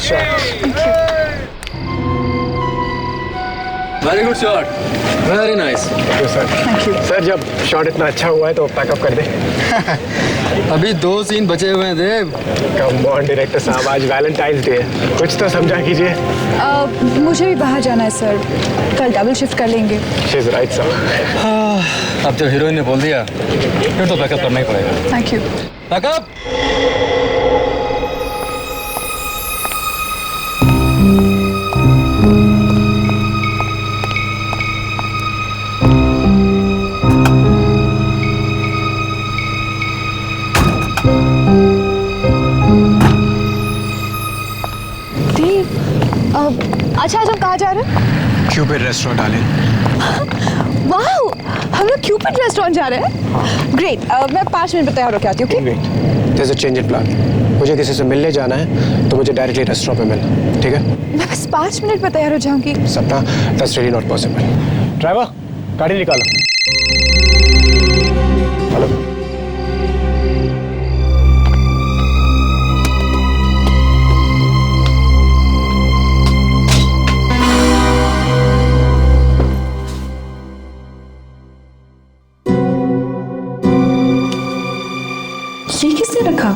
Nice shot. Very good shot, very nice. Thank you, sir. Thank you. Sir जब shot इतना अच्छा हुआ है तो पैकअप कर दे। अभी 2 सीन बचे हुए हैं देव। कम ऑन डायरेक्टर साहब, आज वैलेंटाइंस डे है, कुछ तो समझा कीजिए। मुझे भी बाहर जाना है सर, कल डबल शिफ्ट कर लेंगे। She is right sir. अब जब हीरोइन ने बोल दिया फिर तो बैकअप करना ही पड़ेगा। Thank you. बैकअप। अच्छा आज हम कहाँ जा रहे हैं? क्यूपिड रेस्टोरेंट डालें। वाओ, हम लोग क्यूपिड रेस्टोरेंट जा रहे हैं। ग्रेट, मैं 5 मिनट में तैयार होकर आती हूँ। Okay? There is a change in plan. मुझे किसी से मिलने जाना है तो मुझे डायरेक्टली रेस्टोरेंट पे मिलना, ठीक है? मैं बस 5 मिनट में तैयार हो जाऊंगी। सपना, that's really not possible. Driver, गाड़ी निकालो। हेलो। ये किसने रखा?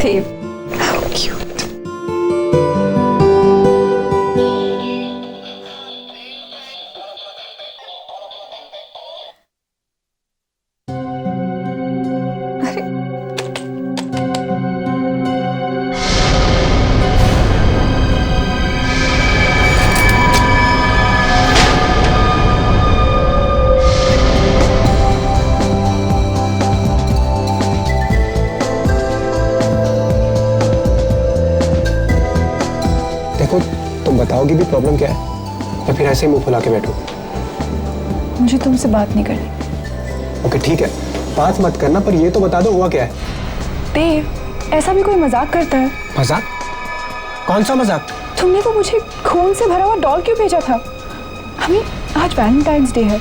Dave, how cute. देखो, तुम बताओगी भी प्रॉब्लम क्या है या फिर ऐसे ही मुंह फुला के बैठो? मुझे तुमसे बात नहीं करनी। ओके ठीक है, बात मत करना, पर ये तो बता दो हुआ क्या है? देव, ऐसा भी कोई मजाक करता है? मजाक? कौन सा मजाक? तुमने वो मुझे खून से भरा हुआ डॉल क्यों भेजा था? हमें आज वैलेंटाइंस डे है,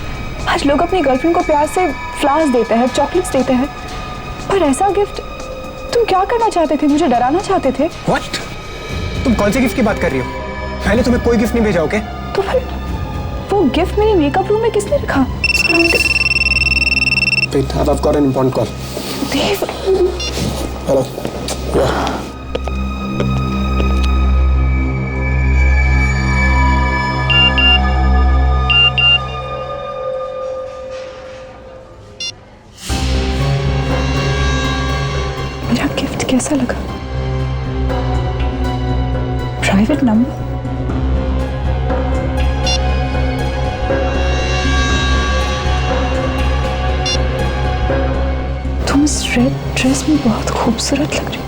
आज लोग अपनी गर्लफ्रेंड को प्यार से फ्लावर्स देते हैं, चॉकलेट्स देते हैं, पर ऐसा गिफ्ट तुम क्या करना चाहते थे? मुझे डराना चाहते थे? What? तुम कौन से गिफ्ट की बात कर रही हो? मैंने तुम्हें कोई गिफ्ट नहीं भेजा, ओके? तो फिर वो गिफ्ट मेरे मेकअप रूम में किसने रखा? Wait, I've got an important call. Dev, Hello. Yeah. मेरा गिफ्ट कैसा लगा? Private number? तुम इस रेड ड्रेस में बहुत खूबसूरत लग रही हो।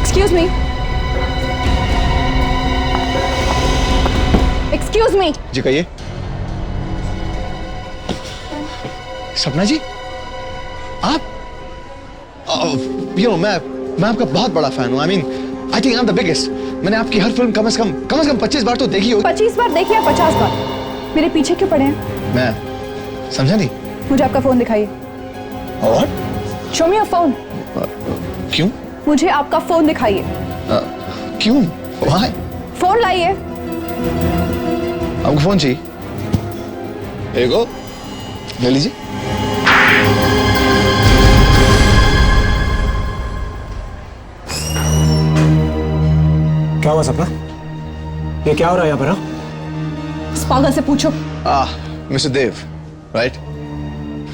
Excuse me. Excuse me. जी कहिए। सपना जी, आप मैं आपका बहुत बड़ा फैन हूँ। I think I am the biggest. मैंने आपकी हर फिल्म कम से कम 25 बार तो देखी होगी। 25 बार देखिए, 50 बार। मेरे पीछे क्यों पड़े हैं? मैं समझा नहीं। मुझे आपका फोन दिखाइए। और शो मी योर फोन। क्यों? मुझे आपका फोन दिखाइए। क्यों? Why? फोन लाइए। आपको फोन चाहिए? Here you go. ले लीजिए। क्या हुआ सपना? ये क्या हो रहा है यहाँ पर? हाँ? इस पागल से पूछो। मिस्टर देव, राइट?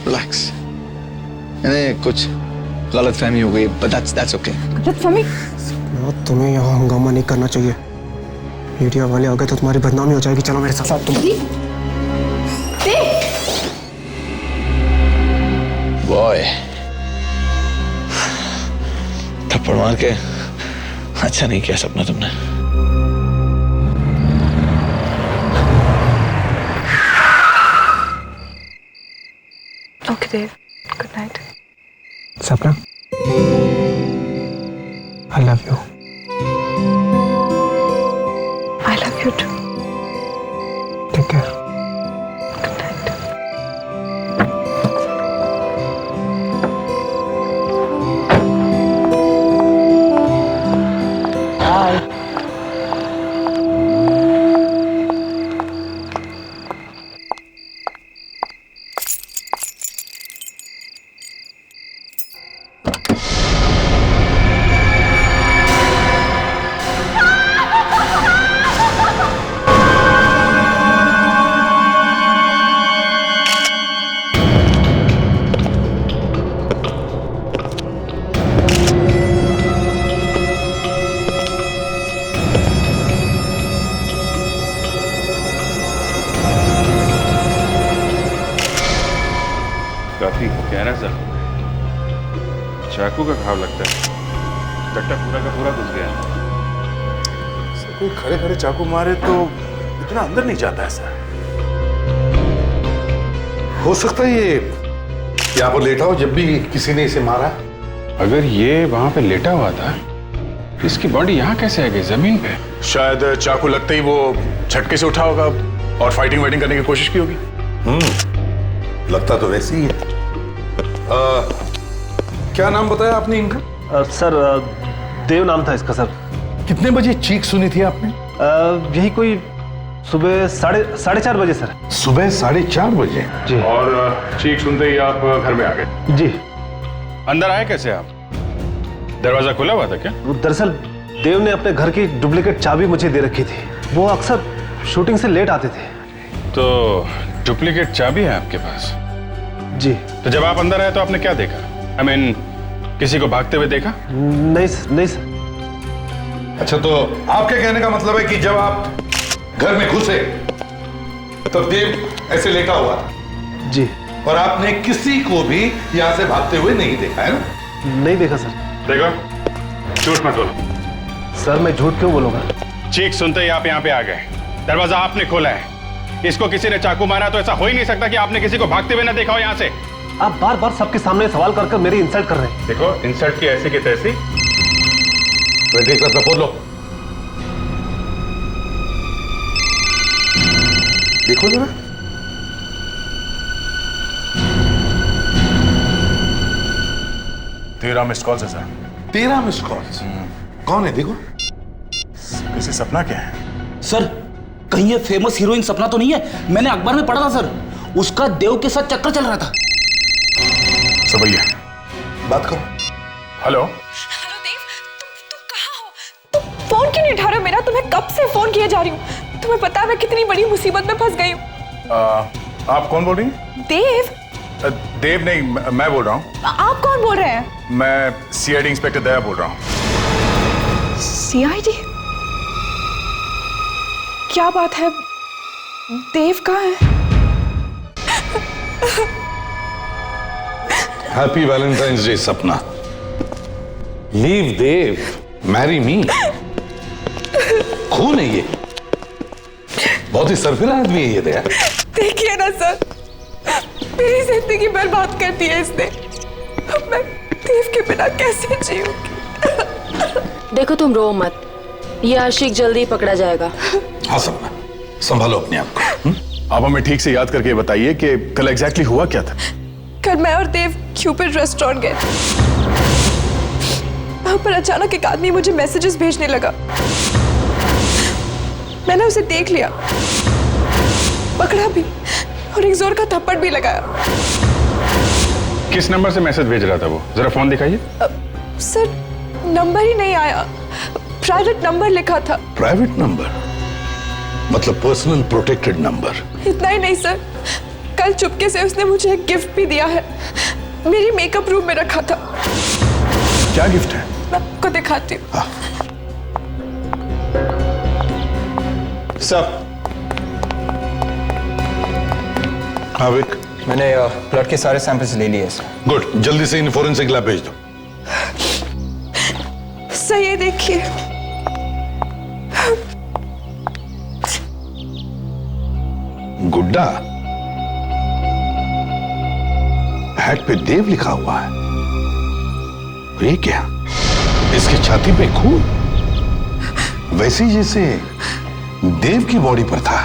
रिलैक्स। नहीं, कुछ गलतफहमी हो गई, but that's okay. गलतफहमी? तुम्हें यहाँ हंगामा नहीं करना चाहिए। मीडिया वाले आ गए तो तुम्हारी बदनामी हो जाएगी। चलो मेरे साथ तुम। बॉय, थप्पड़ मार के अच्छा नहीं किया सपना तुमने। Okay Dev, good night. Sapna, I love you. I love you too. Take care. Good night. काफी गहरा जख्म है, चाकू का घाव लगता है, कट्टा पूरा का पूरा घुस गया। कोई खड़े खड़े चाकू मारे तो इतना अंदर नहीं जाता है सर। हो सकता है ये यहाँ पर लेटा हो जब भी किसी ने इसे मारा। अगर ये वहां पे लेटा हुआ था तो इसकी बॉडी यहाँ कैसे आ गई जमीन पे? शायद चाकू लगते ही वो झटके से उठा होगा और फाइटिंग वाइटिंग करने की कोशिश की होगी। लगता तो वैसे ही है। क्या नाम बताया आपने इनका? सर देव नाम था इसका सर। कितने बजे चीख सुनी थी आपने? यही कोई सुबह साढ़े 4 बजे सर। सुबह 4:30 बजे। जी। और चीख सुनते ही आप घर में आ गए? जी। अंदर आए कैसे आप? दरवाजा खुला हुआ था क्या? दरअसल देव ने अपने घर की डुप्लीकेट चाबी मुझे दे रखी थी। वो अक्सर शूटिंग से लेट आते थे। तो डुप्लीकेट चाबी है आपके पास? जी। तो जब आप अंदर आए तो आपने क्या देखा? I mean, किसी को भागते हुए देखा? नहीं सर। अच्छा, तो आपके कहने का मतलब है कि जब आप घर में घुसे तो देव ऐसे लेटा हुआ था? जी। और आपने किसी को भी यहां से भागते हुए नहीं देखा है ना? नहीं देखा सर। देखो, झूठ मत बोलो। सर मैं झूठ क्यों बोलूंगा? चीख सुनते ही आप यहाँ पे आ गए, दरवाजा आपने खोला है, इसको किसी ने चाकू मारा तो ऐसा हो ही नहीं सकता कि आपने किसी को भागते हुए ना देखा हो यहाँ से। आप बार बार सबके सामने सवाल कर मेरी इंसल्ट कर रहे हैं। देखो, इंसल्ट की ऐसी की तैसी। बोलो, देखो जरा। तेरह मिस्ड कॉल है सर। 13 missed calls? कौन है देखो? किसी सपना क्या है? सर कहीं ये फेमस हीरोइन सपना तो नहीं है? मैंने अखबार में पढ़ा था सर, उसका देव के साथ चक्कर चल रहा था। सब भैया बात करो। हेलो। हेलो देव, तुम कहाँ हो? तुम फोन क्यों नहीं उठा रहे हो मेरा? तुम्हें कब से फोन किए जा रही हूँ। तुम्हें पता है मैं कितनी बड़ी मुसीबत में फंस गई हूँ। आप कौन बोल रही हैं? देव। देव नहीं, मैं बोल रहा हूँ। आप कौन बोल रहे हैं? मैं सीआईडी इंस्पेक्टर दया बोल रहा हूँ। सीआईडी? क्या बात है? देव कहाँ है? हैप्पी वैलेंटाइंस डे सपना। लीव देव, मैरी मी। खून है ये, बहुत ही सरफिरा आदमी है ये दया। देखिए ना सर, मेरी जिंदगी बर्बाद कर दी है इसने। अब मैं देव के बिना कैसे जीऊंगी? देखो तुम रो मत, ये आशिक जल्दी पकड़ा जाएगा। हाँ सपना, संभालो अपने आप को। आप हमें ठीक से याद करके बताइए कि कल एग्जैक्टली हुआ क्या था? कल मैं और देव क्यूपिड रेस्टोरेंट गए। वहां पर अचानक एक आदमी मुझे मैसेजेस भेजने लगा। मैंने उसे देख लिया, पकड़ा भी और एक जोर का थप्पड़ भी लगाया। किस नंबर से मैसेज भेज रहा था वो? जरा फोन दिखाइए। सर नंबर ही नहीं आया, प्राइवेट नंबर लिखा था। प्राइवेट नंबर मतलब पर्सनल प्रोटेक्टेड नंबर? इतना ही नहीं सर, कल चुपके से उसने मुझे एक गिफ्ट भी दिया है, मेरी मेकअप रूम में रखा था। क्या गिफ्ट है? मैं आपको दिखाती हूँ। सर हाँ विक, मैंने ब्लड के सारे सैंपल्स ले लिए सर। गुड, जल्दी से इन फोरेंसिक लैब भेज दो। सर ये देखिए, गुड्डा, हैट पे देव लिखा हुआ है। ये क्या? इसकी छाती पे खून, वैसे ही जैसे देव की बॉडी पर था।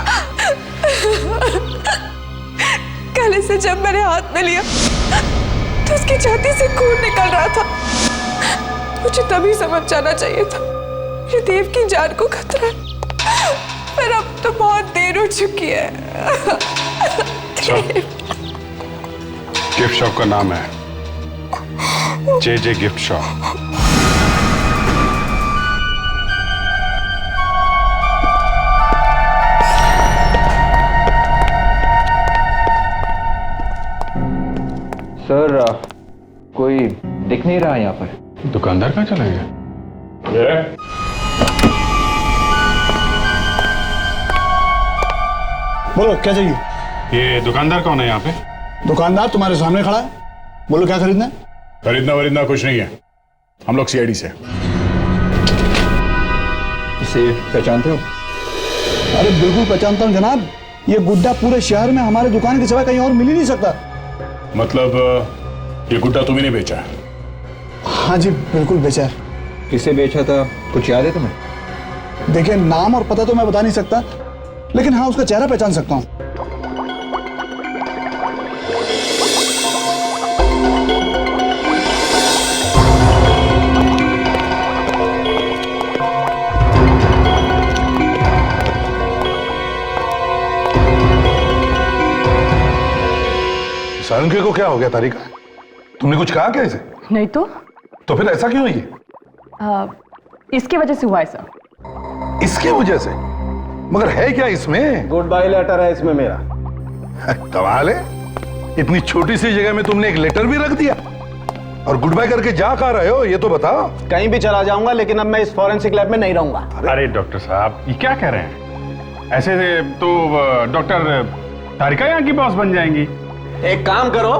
कल से जब मैंने हाथ में लिया तो उसकी छाती से खून निकल रहा था। मुझे तभी समझ जाना चाहिए था ये देव की जान को खतरा है, पर अब तो बहुत देर हो चुकी है। गिफ्ट शॉप का नाम है जे गिफ्ट शॉप। सर कोई दिख नहीं रहा यहाँ पर। दुकानदार कहाँ चला गया? बोलो क्या चाहिए? ये दुकानदार कौन है यहाँ पे? दुकानदार तुम्हारे सामने खड़ा है, बोलो क्या खरीदना है? खरीदना वरीदना कुछ नहीं है, हम लोग सीआईडी से। इसे पहचानते हो? अरे बिल्कुल पहचानता हूँ जनाब, ये गुड्डा पूरे शहर में हमारे दुकान के सिवा कहीं और मिल ही नहीं सकता। मतलब ये गुड्डा तुम्हें नहीं बेचा है? हाँ जी बिल्कुल बेचा है। किसे बेचा था कुछ याद है तुम्हें? देखिए नाम और पता तो मैं बता नहीं सकता, लेकिन हाँ उसका चेहरा पहचान सकता हूँ। सारंगे को क्या हो गया तारिका? तुमने कुछ कहा क्या इसे? नहीं तो फिर ऐसा क्यों है ये? इसकी वजह से हुआ है सर। इसके वजह से? मगर है क्या इसमें? गुड बाय लेटर है इसमें मेरा। कमाल है, इतनी छोटी सी जगह में तुमने एक लेटर भी रख दिया। और गुड बाय करके जा कहाँ रहे हो ये तो बताओ। कहीं भी चला जाऊंगा, लेकिन अब मैं इस फॉरेंसिक लैब में नहीं रहूंगा। अरे डॉक्टर साहब ये क्या कह रहे हैं? ऐसे तो डॉक्टर तारिका यहाँ की बॉस बन जाएंगी। एक काम करो,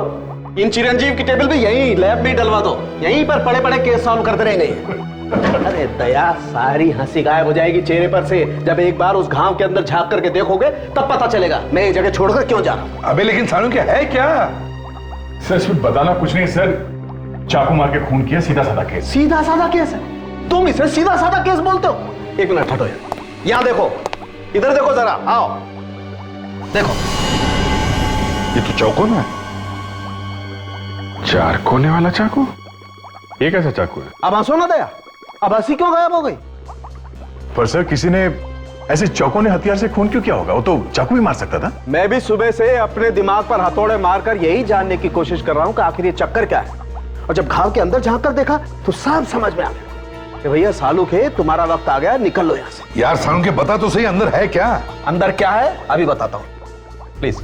इन चिरंजीव की टेबल भी यहीं लैब में डलवा दो, यहीं पर पड़े पड़े केस सॉल्व करते रहेंगे। अरे दया, सारी हंसी गायब हो जाएगी चेहरे पर से जब एक बार उस घाव के अंदर झांक करके देखोगे, तब पता चलेगा मैं ये जगह छोड़कर क्यों जा रहा हूं। अबे लेकिन सानू क्या है क्या? सर इसमें बताना कुछ नहीं सर, चाकू मार के खून किया, सीधा साधा केस। सीधा साधा केस है? तुम इसे सीधा साधा केस बोलते हो? एक मिनट हटो यार, यहां देखो, इधर देखो जरा, आओ देखो, ये तो चाकू ना है। 4 कोने वाला चाकू? ये कैसा चाकू है? अब हंसो ना दया, अब हंसी क्यों गायब हो गई? पर सर किसी ने ऐसे चौकोने हथियार से खून क्यों किया होगा? वो तो चाकू भी मार सकता था। मैं भी सुबह से अपने दिमाग पर हथौड़े मारकर यही जानने की कोशिश कर रहा हूं कि आखिर ये चक्कर क्या है। और जब घाव के अंदर झांक कर देखा तो सब समझ में आ गया कि भैया सालू के तुम्हारा वक्त आ गया, निकल लो यहां से। यार सानू के बता तो सही, अंदर है क्या? अंदर क्या है अभी बताता हूं, प्लीज।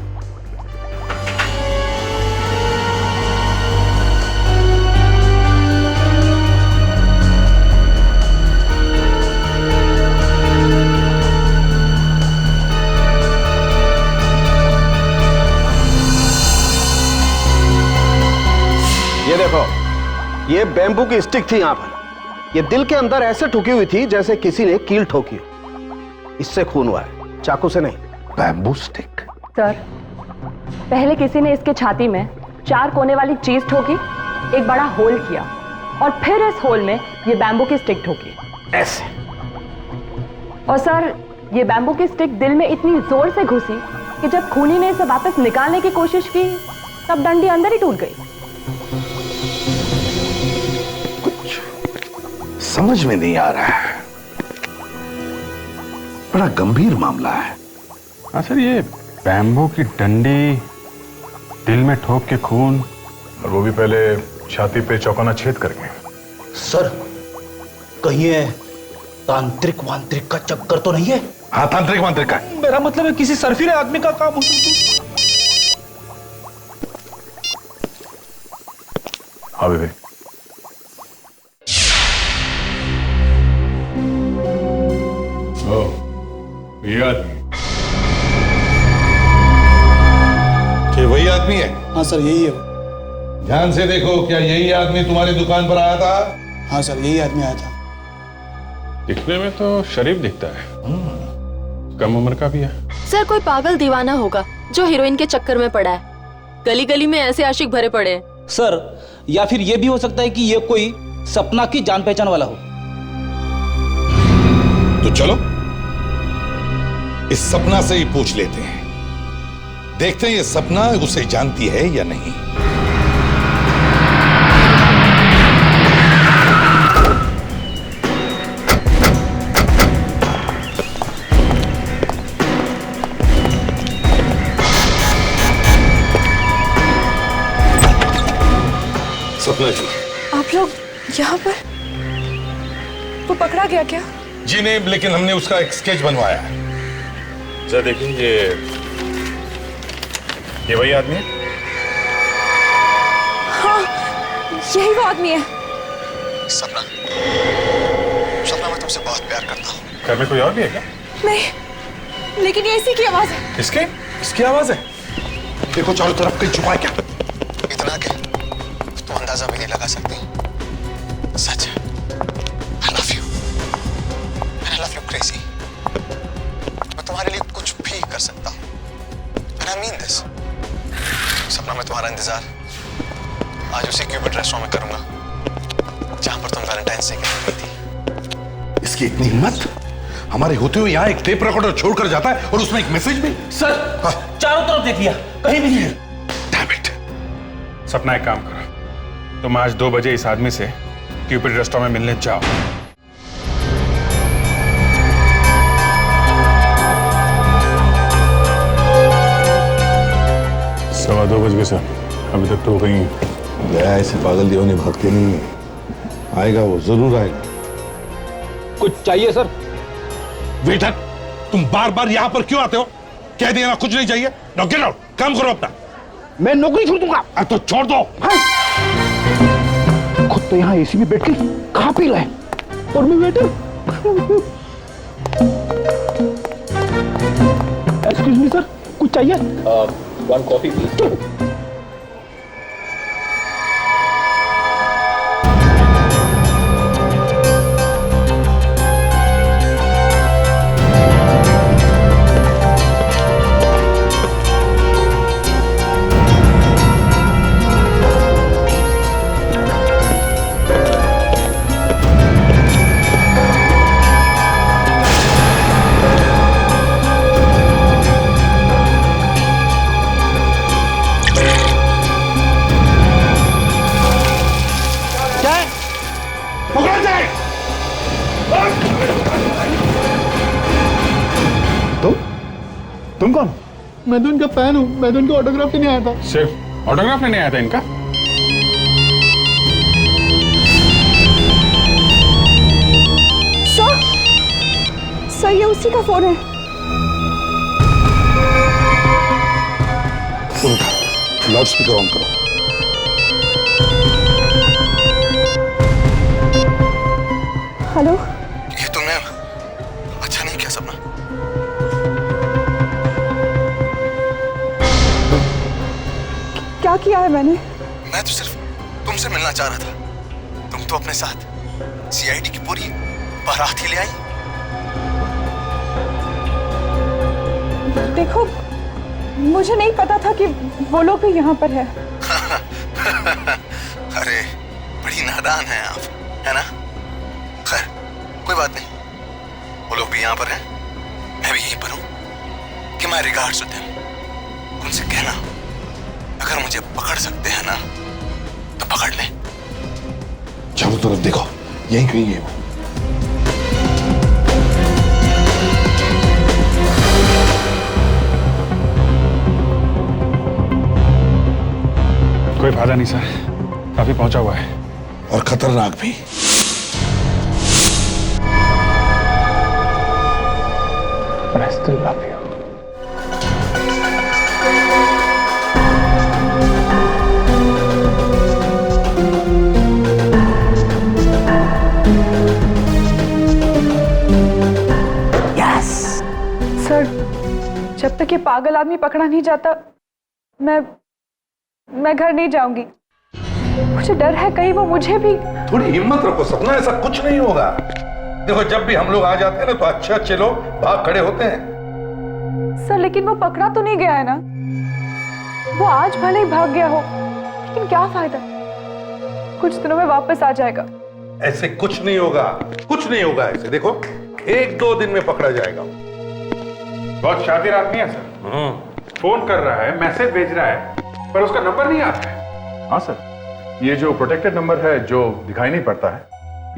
ये देखो, ये बैम्बू की स्टिक थी यहां पर। ये दिल के अंदर ऐसे ठुकी हुई थी जैसे किसी ने कील ठोकी हो। इससे खून हुआ है, चाकू से नहीं। Bamboo stick? सर पहले किसी ने इसके छाती में 4 कोने वाली चीज ठोकी, एक बड़ा होल किया और फिर इस होल में ये बैम्बू की स्टिक ठोकी ऐसे। और सर ये बैम्बू की स्टिक दिल में इतनी जोर से घुसी कि जब खूनी ने इसे वापस निकालने की कोशिश की तब डंडी अंदर ही टूट गई। समझ में नहीं आ रहा है, बड़ा गंभीर मामला है। हाँ सर, ये बैम्बू की डंडी दिल में ठोक के खून, और वो भी पहले छाती पे चौकोना छेद करके। सर कहीं ये तांत्रिक वांत्रिक का चक्कर तो नहीं है? हाँ तांत्रिक वांत्रिक का। मेरा मतलब है किसी सर्फिले आदमी का काम हो सकता। हाँ विवेक, ये आदमी कि वही आदमी है? हाँ सर यही है। ध्यान से देखो, क्या यही आदमी तुम्हारी दुकान पर आया था? हाँ सर यही आदमी आया था। दिखने में तो शरीफ दिखता है, कम उम्र का भी है। सर कोई पागल दीवाना होगा जो हीरोइन के चक्कर में पड़ा है। गली गली में ऐसे आशिक भरे पड़े हैं। सर या फिर ये भी हो सकता है कि ये कोई सपना की जान पहचान वाला हो। तो चलो इस सपना से ही पूछ लेते हैं, देखते हैं ये सपना उसे जानती है या नहीं। सपना जी, आप लोग यहाँ पर? वो पकड़ा गया क्या? जी नहीं, लेकिन हमने उसका एक स्केच बनवाया है। जरा देखिए, ये वही आदमी है? हाँ यही वो आदमी है। सपना, सपना मैं तुमसे बहुत प्यार करता हूँ। घर में कोई और भी है क्या? नहीं, लेकिन ये इसी की आवाज है। किसके? इसकी आवाज है? देखो चारों तरफ कहीं छुपा है क्या? इतना के तुम अंदाजा भी नहीं लगा सकती। सच है। I love you. And I love you crazy. मैं तुम्हारे लिए कुछ भी कर सकता हूँ। And I mean this. सपना मैं तुम्हारा इंतजार आज उसी क्यूपिड रेस्टोरेंट में करूंगा जहां पर तुम वैलेंटाइंस डे के दिन गई थी। इसकी इतनी हिम्मत, हमारे होते हुए यहाँ एक टेप रिकॉर्डर छोड़कर जाता है और उसमें एक मैसेज भी। सर चारों तरफ देख लिया, कहीं भी नहीं है। Damn it. सपना एक काम करो, तुम आज 2 बजे इस आदमी से क्यूपिड रेस्टोरेंट में मिलने जाओ। सवा 2 बज गए सर, अभी तक तो कहीं गया ऐसे पागल दीवाने भागते नहीं है। आएगा वो, जरूर आएगा। कुछ चाहिए सर? वेटर, तुम बार बार यहाँ पर क्यों आते हो? कह दिया ना कुछ नहीं चाहिए। नाउ गेट आउट, काम करो अपना। मैं नौकरी छोड़ दूंगा। तो छोड़ दो। खुद तो यहाँ एसी में बैठ के खा पी रहे हैं और मैं वेटर। एक्सक्यूज मी सर, कुछ चाहिए? 1 कॉफी प्लीज। तुम कौन? मैं तो इनका फैन हूँ, मैं तो इनका ऑटोग्राफ लेने आया था। सिर्फ ऑटोग्राफ लेने आया था इनका? सर ये उसी का फोन है। लाउड स्पीकर ऑन करो। हेलो, ये तुमने अच्छा नहीं किया सपना। क्या किया है मैंने? मैं तो सिर्फ तुमसे मिलना चाह रहा था। तुम तो अपने साथ सीआईडी की पूरी बारात ही ले आई। देखो, मुझे नहीं पता था कि वो लोग भी यहाँ पर है। अरे बड़ी नादान हैं आप, है ना? खैर कोई बात नहीं, वो लोग भी यहाँ पर हैं, मैं भी यहीं पर हूँ। कि माय रिगार्ड्स टू देम। उनसे कहना अगर मुझे पकड़ सकते हैं ना तो पकड़ ले। चारों तरफ देखो, यहीं कहीं है वो। कोई फायदा नहीं सर, काफी पहुंचा हुआ है और खतरनाक भी। I still love you. जब तक ये पागल आदमी पकड़ा नहीं जाता मैं घर नहीं जाऊंगी। मुझे डर है कहीं वो मुझे भी। थोड़ी हिम्मत रखो सपना, ऐसा कुछ नहीं होगा। देखो जब भी हम लोग आ जाते हैं ना तो अच्छे अच्छे लोग भाग खड़े होते हैं। सर लेकिन वो पकड़ा तो नहीं गया है ना? वो आज भले ही भाग गया हो, लेकिन क्या फायदा, कुछ दिनों में वापस आ जाएगा। ऐसे कुछ नहीं होगा, कुछ नहीं होगा ऐसे। देखो 1-2 दिन में पकड़ा जाएगा। बहुत शातिर आदमी है सर। फोन कर रहा है, मैसेज भेज रहा है, पर उसका नंबर नहीं आता है। हाँ सर, ये जो प्रोटेक्टेड नंबर है जो दिखाई नहीं पड़ता है,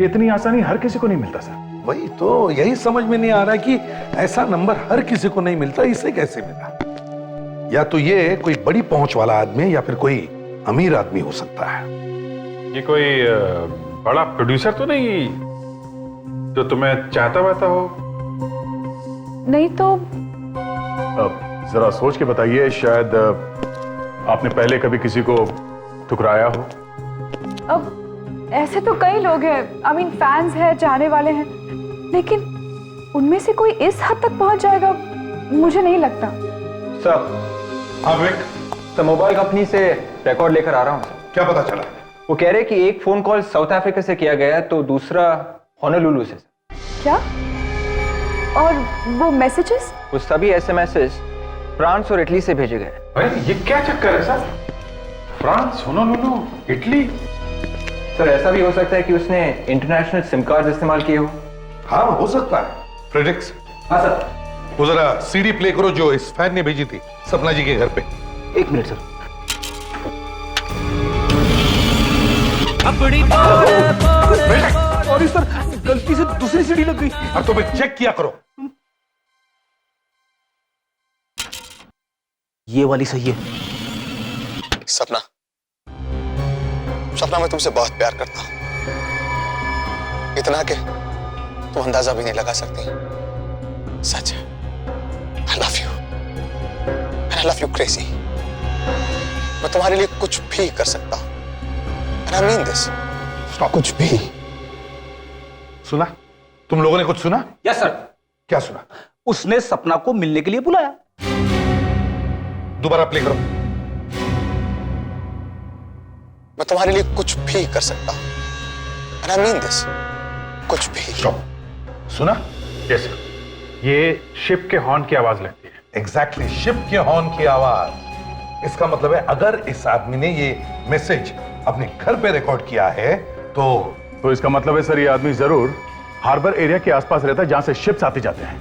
ये इतनी आसानी हर किसी को नहीं मिलता सर। वही तो, यही समझ में नहीं आ रहा कि ऐसा नंबर हर किसी को नहीं मिलता, इसे कैसे मिला? या तो ये कोई बड़ी पहुंच वाला आदमी है या फिर कोई अमीर आदमी हो सकता है। ये कोई बड़ा प्रोड्यूसर तो नहीं जो तुम्हें चाहता वाता हो? नहीं तो जरा सोच के बताइए, शायद आपने पहले कभी किसी को ठुकराया हो। अब ऐसे तो कई लोग हैं, आई मीन फैंस हैं, चाहने वाले हैं, लेकिन उनमें से कोई इस हद तक पहुंच जाएगा मुझे नहीं लगता। सर, हाँ विवेक, सर मोबाइल कंपनी से रिकॉर्ड लेकर आ रहा हूँ। क्या पता चला? वो कह रहे कि एक फोन कॉल साउथ अफ्रीका से किया गया है तो दूसरा होनोलुलु से। क्या? और वो मैसेजेस? वो सभी एसएमएसेस फ्रांस और इटली से भेजे गए। अरे ये क्या चक्कर है sir? France, Honolulu, Italy? Sir ऐसा भी हो सकता है कि उसने इंटरनेशनल सिम कार्ड इस्तेमाल किए हो। हाँ हो सकता है। फ्रेडरिक्स, हाँ सर। वो जरा सीडी प्ले करो जो इस फैन ने भेजी थी सपना जी के घर पे। 1 मिनट सर। सॉरी सर, गलती से दूसरी सीढ़ी लग गई। अब तो मैं चेक किया करो। ये वाली सही है। सपना, सपना मैं तुमसे बहुत प्यार करता हूं, इतना कि तुम अंदाजा भी नहीं लगा सकती। सच है, I love you and I love you crazy। मैं तुम्हारे लिए कुछ भी कर सकता हूं and I mean this। कुछ भी। सुना? तुम लोगों ने कुछ सुना? Yes sir. क्या सुना? उसने सपना को मिलने के लिए बुलाया। दोबारा प्ले करो। मैं तुम्हारे लिए कुछ भी कर सकता हूं and I mean this। कुछ भी। सुना? Yes sir. ये शिप के हॉर्न की आवाज लगती है। एग्जैक्टली, शिप के हॉर्न की आवाज। इसका मतलब है अगर इस आदमी ने ये मैसेज अपने घर पे रिकॉर्ड किया है तो इसका मतलब है सर ये आदमी जरूर हार्बर एरिया के आसपास रहता है जहां से शिप्स आते जाते हैं।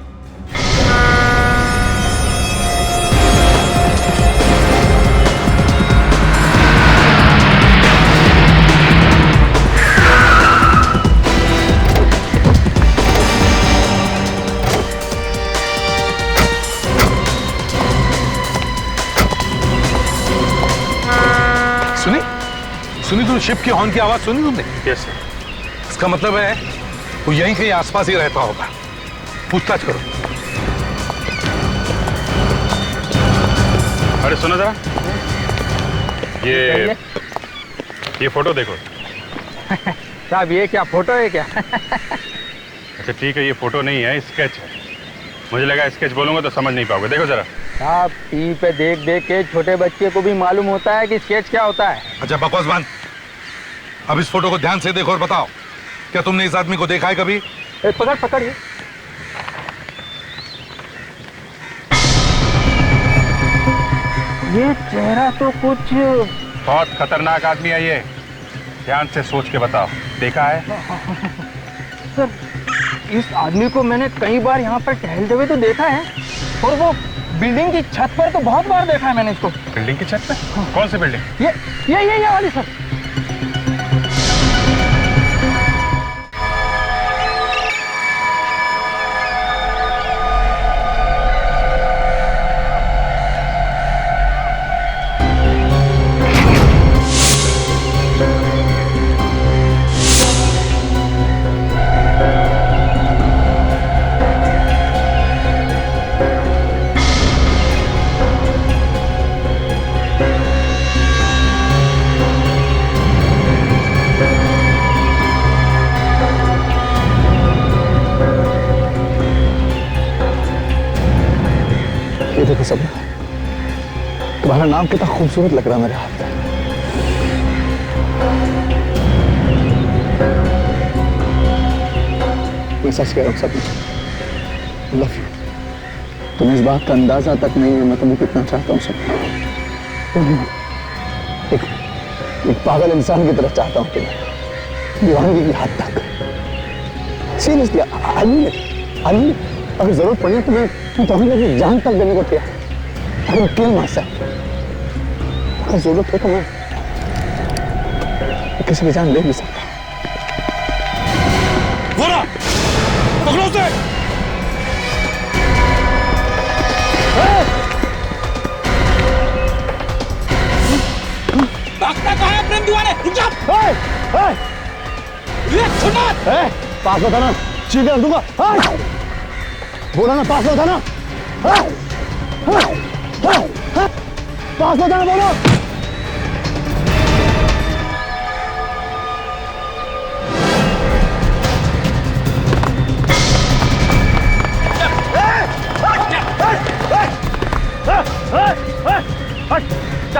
सुनी तुम शिप के हॉर्न की आवाज सुनी तुमने? Yes sir. इसका मतलब है वो यहीं कहीं आसपास ही रहता होगा। पूछताछ करो। अरे सुनो जरा, ये फोटो देखो। साहब ये क्या फोटो है क्या? अच्छा ठीक है, ये फोटो नहीं है, स्केच है। मुझे लगा स्केच बोलूंगा तो समझ नहीं पाओगे। देखो जरा। साहब टीवी पे देख देख के छोटे बच्चे को भी मालूम होता है कि स्केच क्या होता है। अच्छा बकवास बंद। अब इस फोटो को ध्यान से देखो और बताओ, क्या तुमने इस आदमी को देखा है कभी? पकड़ पकड़ ये चेहरा तो कुछ बहुत खतरनाक आदमी है ये। ध्यान से सोच के बताओ, देखा है? सर इस आदमी को मैंने कई बार यहाँ पर टहलते हुए तो देखा है, और वो बिल्डिंग की छत पर तो बहुत बार देखा है मैंने इसको। बिल्डिंग की छत पे? कौन सी बिल्डिंग? ये वाली सर। सपना, तुम्हारा नाम कितना खूबसूरत लग रहा है मेरे हाथ में। मैं सच कह रहा हूँ सपना, लव यू। तुम्हें इस बात का अंदाजा तक नहीं है मैं तुम्हें कितना चाहता हूँ सपना। एक पागल इंसान की तरह चाहता हूँ तुम्हें, दीवानगी की हद तक। सीरियसली, अगर जरूरत पड़ी तो मैं तुम्हें अपनी जान तक देने को तैयार। अगर किल मार सकता, अगर जरूरत हो तो मैं किसी की जान ले भी सकता। पकड़ो उसे। भागता कहाँ है प्रेम दीवाने? रुक जा। पास में था ना, चीख कर दूंगा। बोला ना पास में था ना, पास में था ना, बोलो।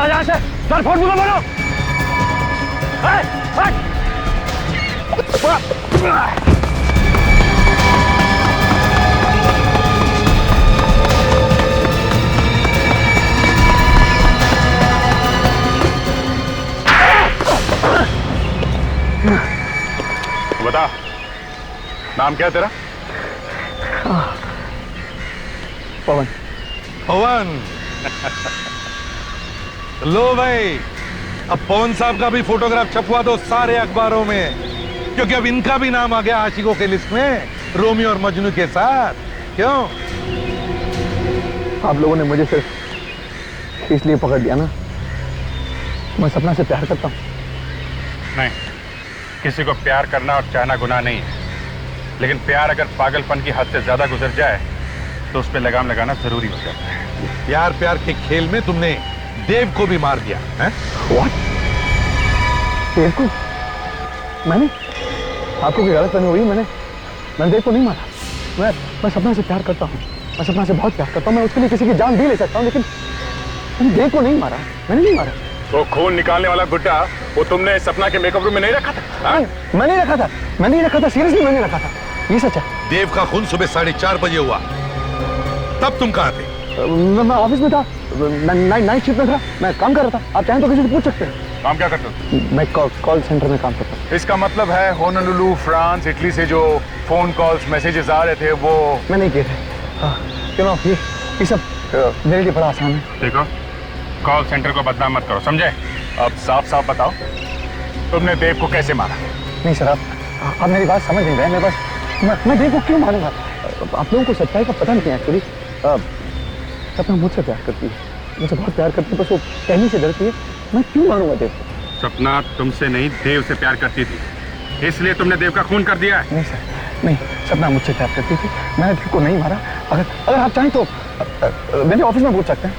यहाँ से सर फोन बोलो बोलो। बता, नाम क्या है तेरा? पवन। पवन। लो भाई, अब पवन साहब का भी फोटोग्राफ छपवा दो सारे अखबारों में, क्योंकि अब इनका भी नाम आ गया आशिकों के लिस्ट में, रोमियो और मजनू के साथ। क्यों? आप लोगों ने मुझे सिर्फ इसलिए पकड़ लिया ना, मैं सपना से प्यार करता हूँ। नहीं, किसी को प्यार करना और चाहना गुनाह नहीं है, लेकिन प्यार अगर पागलपन की हद से ज्यादा गुजर जाए तो उस पर लगाम लगाना जरूरी हो जाता है। प्यार प्यार के खेल में तुमने देव को भी मार दिया है? What? देव को? मैंने? आपको कोई गलतफहमी हुई? मैंने देव को नहीं मारा। मैं सपना से प्यार करता हूँ, मैं सपना से बहुत प्यार करता हूँ, मैं उसके लिए किसी की जान भी ले सकता हूँ, लेकिन मैंने देव को नहीं मारा। मैंने नहीं मारा। तो खून निकालने वाला गुड्डा वो तुमने सपना के मेकअप रूम में नहीं रखा था? मैं नहीं रखा था, सीरियसली मैंने रखा था, ये सच है। देव का खून सुबह 4:30 बजे हुआ, तब तुम कहाँ थे? मैं ऑफिस में था, नाइट शिफ्ट में था, मैं काम कर रहा था। आप चाहें तो किसी से पूछ सकते हैं। काम क्या करते हो? मैं कॉल सेंटर में काम करता हूँ। इसका मतलब है होनोलुलु, फ्रांस, इटली से जो फोन कॉल्स मैसेजेस आ रहे थे वो मैं नहीं किए थे। क्यों? ये सब मेरे लिए बड़ा आसान है। देखो, कॉल सेंटर को बदनाम मत करो, समझे? अब साफ साफ बताओ, तुमने देव को कैसे मारा? नहीं सर, आप मेरी बात समझ नहीं रहे। मेरे पास मैं देव को क्यों मारूंगा? आप लोगों को सच्चाई का पता नहीं है एक्चुअली। सपना मुझसे प्यार करती है, मुझसे बहुत प्यार करती है, बस वो कहने से डरती है। मैं क्यों मारूंगा देव को? सपना तुमसे नहीं, देव से प्यार करती थी, इसलिए तुमने देव का खून कर दिया है। नहीं सर, नहीं, सपना मुझसे प्यार करती थी, मैंने देव को नहीं मारा। अगर आप चाहें तो मेरे ऑफिस में पूछ सकते हैं।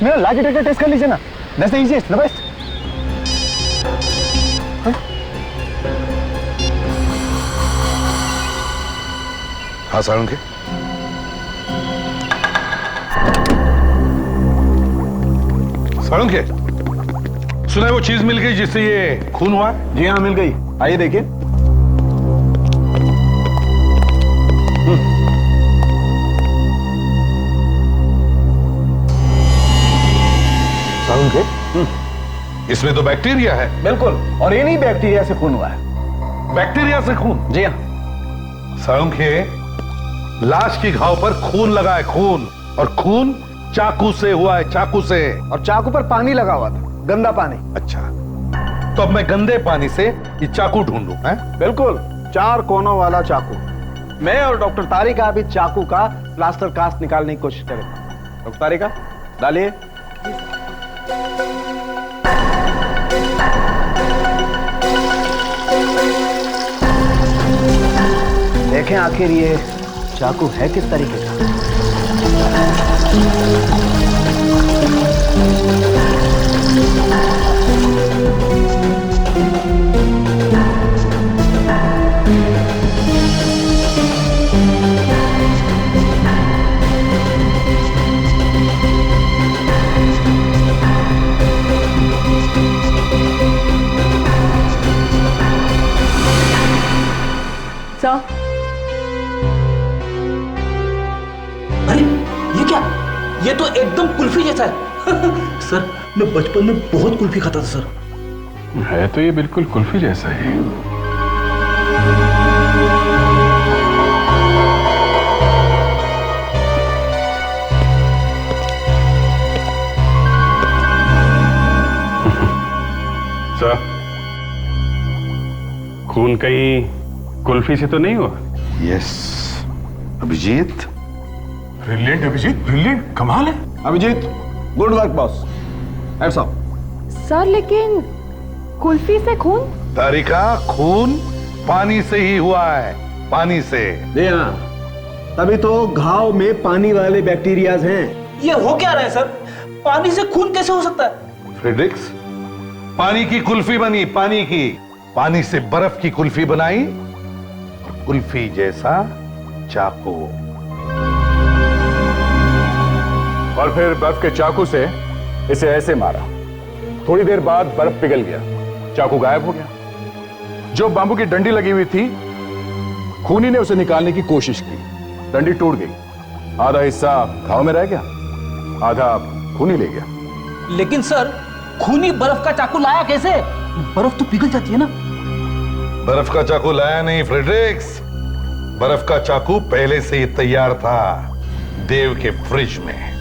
मेरा लाई डिटेक्टर टेस्ट कर लीजिए ना, that's the easiest, the best. हाँ सारंगे, सारंगे, सुना है वो चीज मिल गई जिससे ये खून हुआ? जी हाँ, मिल गई। आइए देखिए। सारंगे, इसमें तो बैक्टीरिया है। बिल्कुल, और ये नहीं बैक्टीरिया से खून हुआ है। बैक्टीरिया से खून? जी हाँ। सारंगे, लाश की घाव पर खून लगा है, खून, और खून चाकू से हुआ है, चाकू से। और चाकू पर पानी लगा हुआ था, गंदा पानी। अच्छा, तो अब मैं गंदे पानी से ये चाकू ढूंढूं? हैं? बिल्कुल, 4 कोनों वाला चाकू। मैं और डॉक्टर तारिका अभी चाकू का प्लास्टर कास्ट निकालने की कोशिश करेंगे। डॉक्टर तारिका, डालिए। देखें आखिर ये चाकू है किस तरीके का। ये तो एकदम कुल्फी जैसा है। सर मैं बचपन में बहुत कुल्फी खाता था सर। है तो ये बिल्कुल कुल्फी जैसा ही। सर, खून कहीं कुल्फी से तो नहीं हुआ? Yes Abhijit. Brilliant Abhijit, brilliant, कमाल है। Abhijit, good work boss. Hats off. Sir लेकिन कुल्फी से खून? तारिका, खून पानी से ही हुआ है, पानी से। जी हाँ, तभी तो घाव में पानी वाले बैक्टीरियाज हैं। ये हो क्या रहा है सर? पानी से खून कैसे हो सकता है? फ्रेडरिक्स, पानी की कुल्फी बनी, पानी की। पानी से बर्फ की कुल्फी बनाई और कुल्फी जैसा चाकू। और फिर बर्फ के चाकू से इसे ऐसे मारा। थोड़ी देर बाद बर्फ पिघल गया, चाकू गायब हो गया। जो बांबू की डंडी लगी हुई थी, खूनी ने उसे निकालने की कोशिश की, डंडी टूट गई। आधा हिस्सा घाव में रह गया, आधा खूनी ले गया। लेकिन सर खूनी बर्फ का चाकू लाया कैसे? बर्फ तो पिघल जाती है ना। बर्फ का चाकू लाया नहीं फ्रेडरिक्स, बर्फ का चाकू पहले से ही तैयार था देव के फ्रिज में।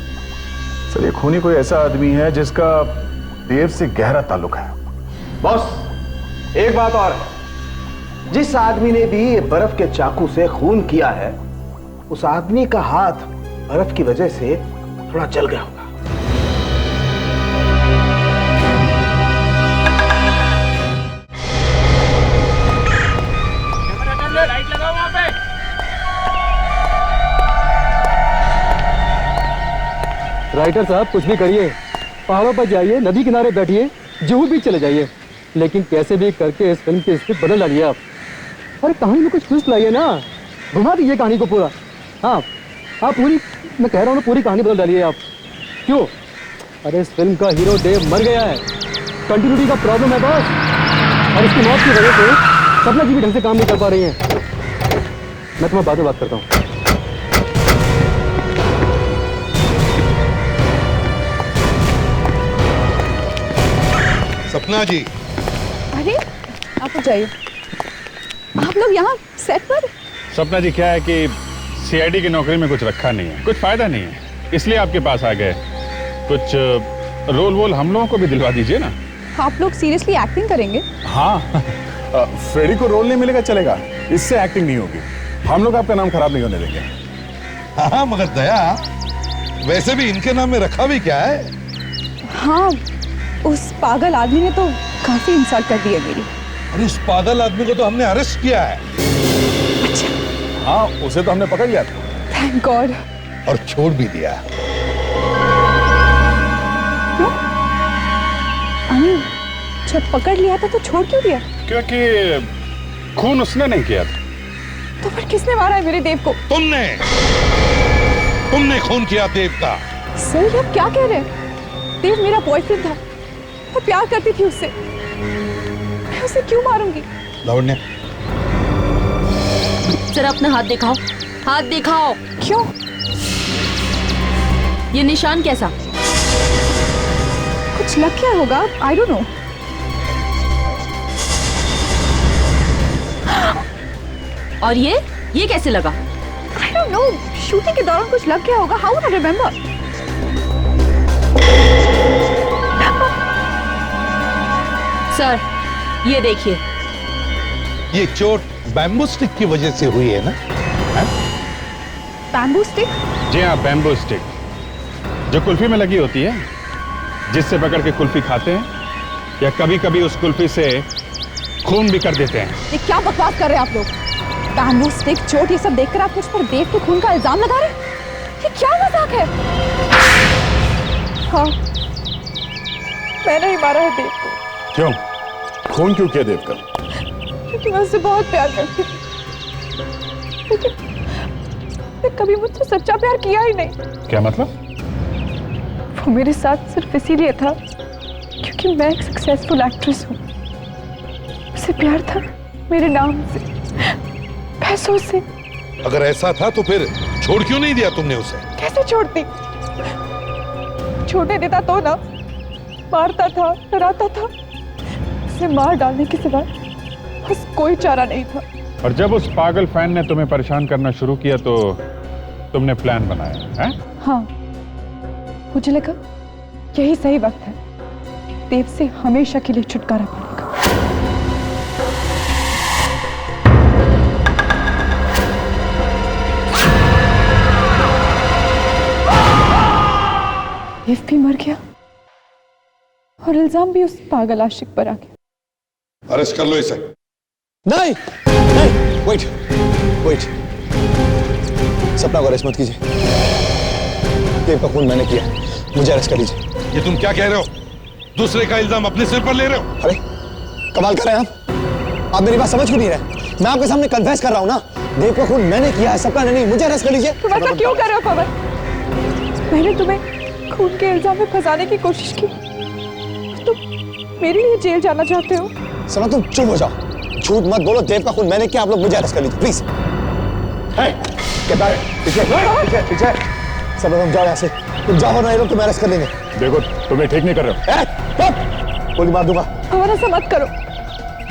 सर, ये खूनी कोई ऐसा आदमी है जिसका देव से गहरा ताल्लुक है। बॉस, एक बात और है, जिस आदमी ने भी बर्फ के चाकू से खून किया है, उस आदमी का हाथ बर्फ की वजह से थोड़ा जल गया होगा। लाइट लगाओ वहां पे। राइटर साहब कुछ भी करिए, पहाड़ों पर जाइए, नदी किनारे बैठिए, जुहू बीच चले जाइए, लेकिन कैसे भी करके इस फिल्म की स्क्रिप्ट बदल डालिए आप। अरे कहानी में कुछ ट्विस्ट लाइए ना, घुमा दीजिए कहानी को पूरा। हाँ आप पूरी, मैं कह रहा हूँ ना, पूरी कहानी बदल डालिए आप। क्यों? अरे इस फिल्म का हीरो देव मर गया है, कंटिन्यूटी का प्रॉब्लम है बॉस, और इसकी मौत की वजह से सपना जी भी ढंग से काम नहीं कर पा रही हैं। मैं तुम्हें बाद में बात करता हूँ। सपना जी। अरे आप लोग जाइए, आप लोग यहाँ सेट पर? सपना जी, क्या है कि सीआईडी की नौकरी में कुछ रखा नहीं है, कुछ फायदा नहीं है, इसलिए आपके पास आ गए। कुछ रोल वोल हम लोगों को भी दिलवा दीजिए ना। आप लोग सीरियसली एक्टिंग करेंगे? हाँ, फ्रेडी को रोल नहीं मिलेगा चलेगा, इससे एक्टिंग नहीं होगी। हम लोग आपका नाम खराब नहीं होने देंगे। हाँ मगर दया, वैसे भी इनके नाम में रखा भी क्या है? हाँ, उस पागल आदमी ने तो काफी इंसल्ट कर दी है मेरी। अरे उस पागल आदमी को तो हमने अरेस्ट किया है। अच्छा। हाँ, उसे तो हमने पकड़ लिया था। Thank God. और छोड़ भी दिया। क्यों? जब पकड़ लिया था तो छोड़ क्यों दिया? क्योंकि खून उसने नहीं किया था। तो फिर किसने मारा है मेरे देव को? तुमने खून किया देव का। सर आप क्या कह रहे हैं? देव मेरा बॉयफ्रेंड था, मैं प्यार करती थी उससे, मैं उसे क्यों मारूंगी? लावण्य, जरा अपना हाथ दिखाओ, हाथ दिखाओ। क्यों? ये निशान कैसा? कुछ लग गया होगा, आई डोंट नो। और ये कैसे लगा? आई डोंट नो, शूटिंग के दौरान कुछ लग गया होगा, how would I remember? Sir ये देखिए, ये चोट बैम्बू स्टिक की वजह से हुई है ना? Bamboo stick? जी हाँ, बैम्बू स्टिक, जो कुल्फी में लगी होती है, जिससे पकड़ के कुल्फी खाते हैं, या कभी कभी उस कुल्फी से खून भी कर देते हैं। ये क्या बकवास कर रहे हैं आप लोग? बैम्बू स्टिक, चोट, ये सब देखकर आप मुझ पर देव के खून का इल्जाम लगा रहे हैं? ये क्या मजाक है? हाँ, मैंने ही मारा है देव को। क्यों? खून क्यों किया देव का? क्योंकि मैं उससे बहुत प्यार करती थी, लेकिन कभी मुझसे सच्चा प्यार किया ही नहीं। क्या मतलब? वो मेरे साथ सिर्फ इसीलिए था क्योंकि मैं एक सक्सेसफुल एक्ट्रेस हूँ। उसे प्यार था मेरे नाम से, पैसों से। अगर ऐसा था तो फिर छोड़ क्यों नहीं दिया तुमने उसे? कैसे छोड़ती? छोड़ने देता तो ना, मारता था, डराता था। उसे मार डालने के सिवा बस कोई चारा नहीं था। और जब उस पागल फैन ने तुम्हें परेशान करना शुरू किया तो तुमने प्लान बनाया है? हाँ, मुझे लगा यही सही वक्त है देव से हमेशा के लिए छुटकारा पाने का। देव भी मर गया और इल्जाम भी उस पागल आशिक पर आ गया। अरेस्ट कर लो इसे। नहीं नहीं, वेट वेट, सपना को अरेस्ट मत कीजिए। देव का खून मैंने किया, मुझे अरेस्ट कर लीजिए। ये तुम क्या कह रहे हो? दूसरे का इल्जाम अपने सिर पर ले रहे हो? अरे कमाल कर रहे हैं आप मेरी बात समझ क्यों नहीं रहे? मैं आपके सामने कन्फेस कर रहा हूं ना, देव का खून मैंने किया है, सपना ने नहीं। मुझे अरेस्ट कर लीजिए। तुम ऐसा क्यों कर रहे हो पवन? मैंने तुम्हें खून के इल्जाम में फंसाने की कोशिश की, तुम मेरे लिए जेल जाना चाहते हो? सपना तुम चुप हो जाओ, झूठ मत बोलो। देव का खून मैंने किया, आप लोग मुझे अरेस्ट कर लीजिए प्लीज। पीछे सपना तुम जाओ यहाँ से, तुम जाओ ना, ये लोग तुम्हें अरेस्ट कर लेंगे। देखो तुम्हें ठीक नहीं कर रहे हो। गोली मार दूंगा। पवन ऐसा मत करो,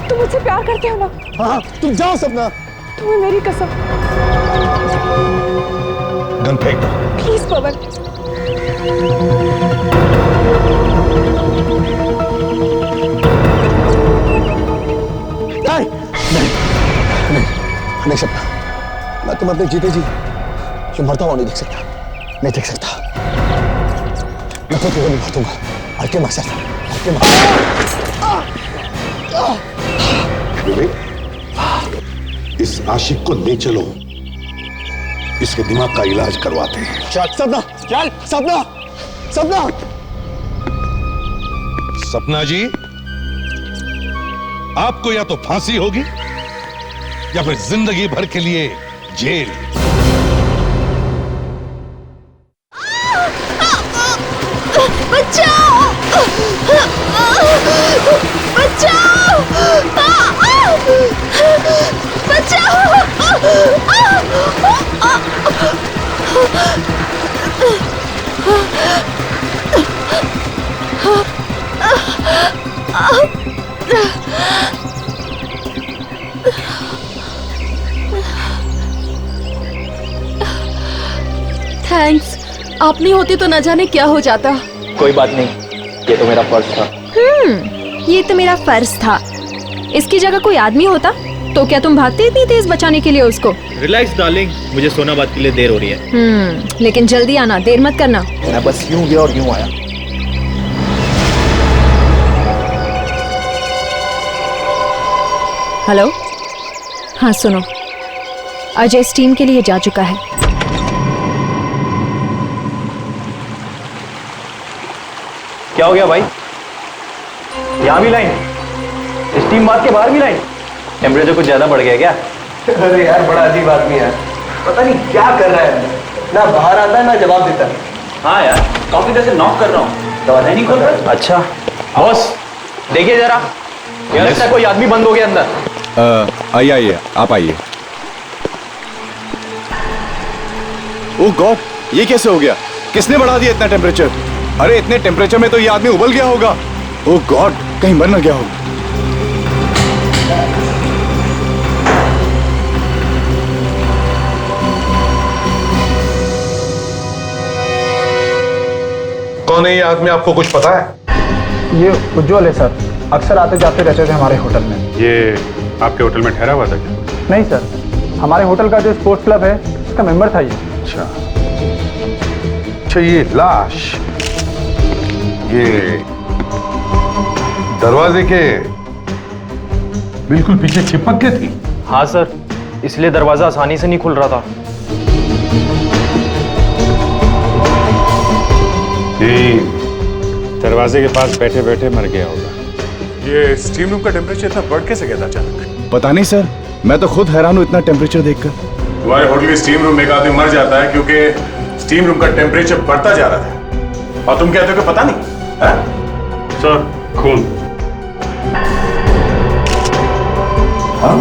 तुम मुझसे प्यार करते हो ना? हाँ तुम जाओ सपना। तुम्हें मेरी कसम। गन फेंक दो प्लीज पवन। नहीं नहीं नहीं नहीं सपना, मैं तुम अपने जीते जी जो मरता हुआ नहीं देख सकता, नहीं देख सकता। मैं खुद को गोली मार दूंगा। हल्के मार सकता, हल्के मार। इस आशिक को ले चलो, इसके दिमाग का इलाज करवाते हैं। चल सपना, चल सपना, सपना। सपना जी, आपको या तो फांसी होगी या फिर जिंदगी भर के लिए जेल। बचाओ! बचाओ! थैंक्स, आप नहीं होती तो न जाने क्या हो जाता। कोई बात नहीं, ये तो मेरा फर्ज था। ये तो मेरा फर्ज था। इसकी जगह कोई आदमी होता तो क्या तुम भागते इतनी तेज बचाने के लिए उसको? रिलैक्स डार्लिंग, मुझे सोनाबाद के लिए देर हो रही है। लेकिन जल्दी आना, देर मत करना। मैं बस यूं गया और यूं आया। हेलो, हाँ सुनो, अजय स्टीम के लिए जा चुका है। क्या हो गया भाई? यहाँ भी लाइन, स्टीम बात के बाहर भी लाइन। टेम्परेचर कुछ ज्यादा बढ़ गया क्या? अरे यार बड़ा अजीब आदमी है, पता नहीं क्या कर रहा है, ना बाहर आता है ना जवाब देता है। हाँ यार, काफी देर से नॉक कर रहा हूँ, दरवाजा नहीं खोल रहा। अच्छा बॉस, देखिए जरा, यार लगता है कोई आदमी बंद हो गया अंदर। आइए आप आइए। ओह गॉड, ये कैसे हो गया? किसने बढ़ा दिया इतना टेम्परेचर? अरे इतने टेम्परेचर में तो ये आदमी उबल गया होगा। ओह गॉड, कहीं मर न गया होगा। कौन है ये आदमी, आपको कुछ पता है? ये उज्जवल है सर, अक्सर आते जाते रहते थे हमारे होटल में। ये आपके होटल में ठहरा हुआ था क्या? नहीं सर, हमारे होटल का जो स्पोर्ट्स क्लब है उसका मेंबर था ये। अच्छा अच्छा, ये लाश ये दरवाजे के बिल्कुल पीछे चिपक के थी। हाँ सर, इसलिए दरवाजा आसानी से नहीं खुल रहा था। दरवाजे के पास बैठे बैठे मर गया होगा। ये स्टीम रूम का टेम्परेचर इतना बढ़ कैसे गया था अचानक? पता नहीं सर, मैं तो खुद हैरान हूँ इतना टेम्परेचर देखकर। तुम्हारे होटल के स्टीम रूम में एक आदमी मर जाता है क्योंकि स्टीम रूम का टेम्परेचर बढ़ता जा रहा था, और तुम कहते हो कि पता नहीं? सर, खून। हाँ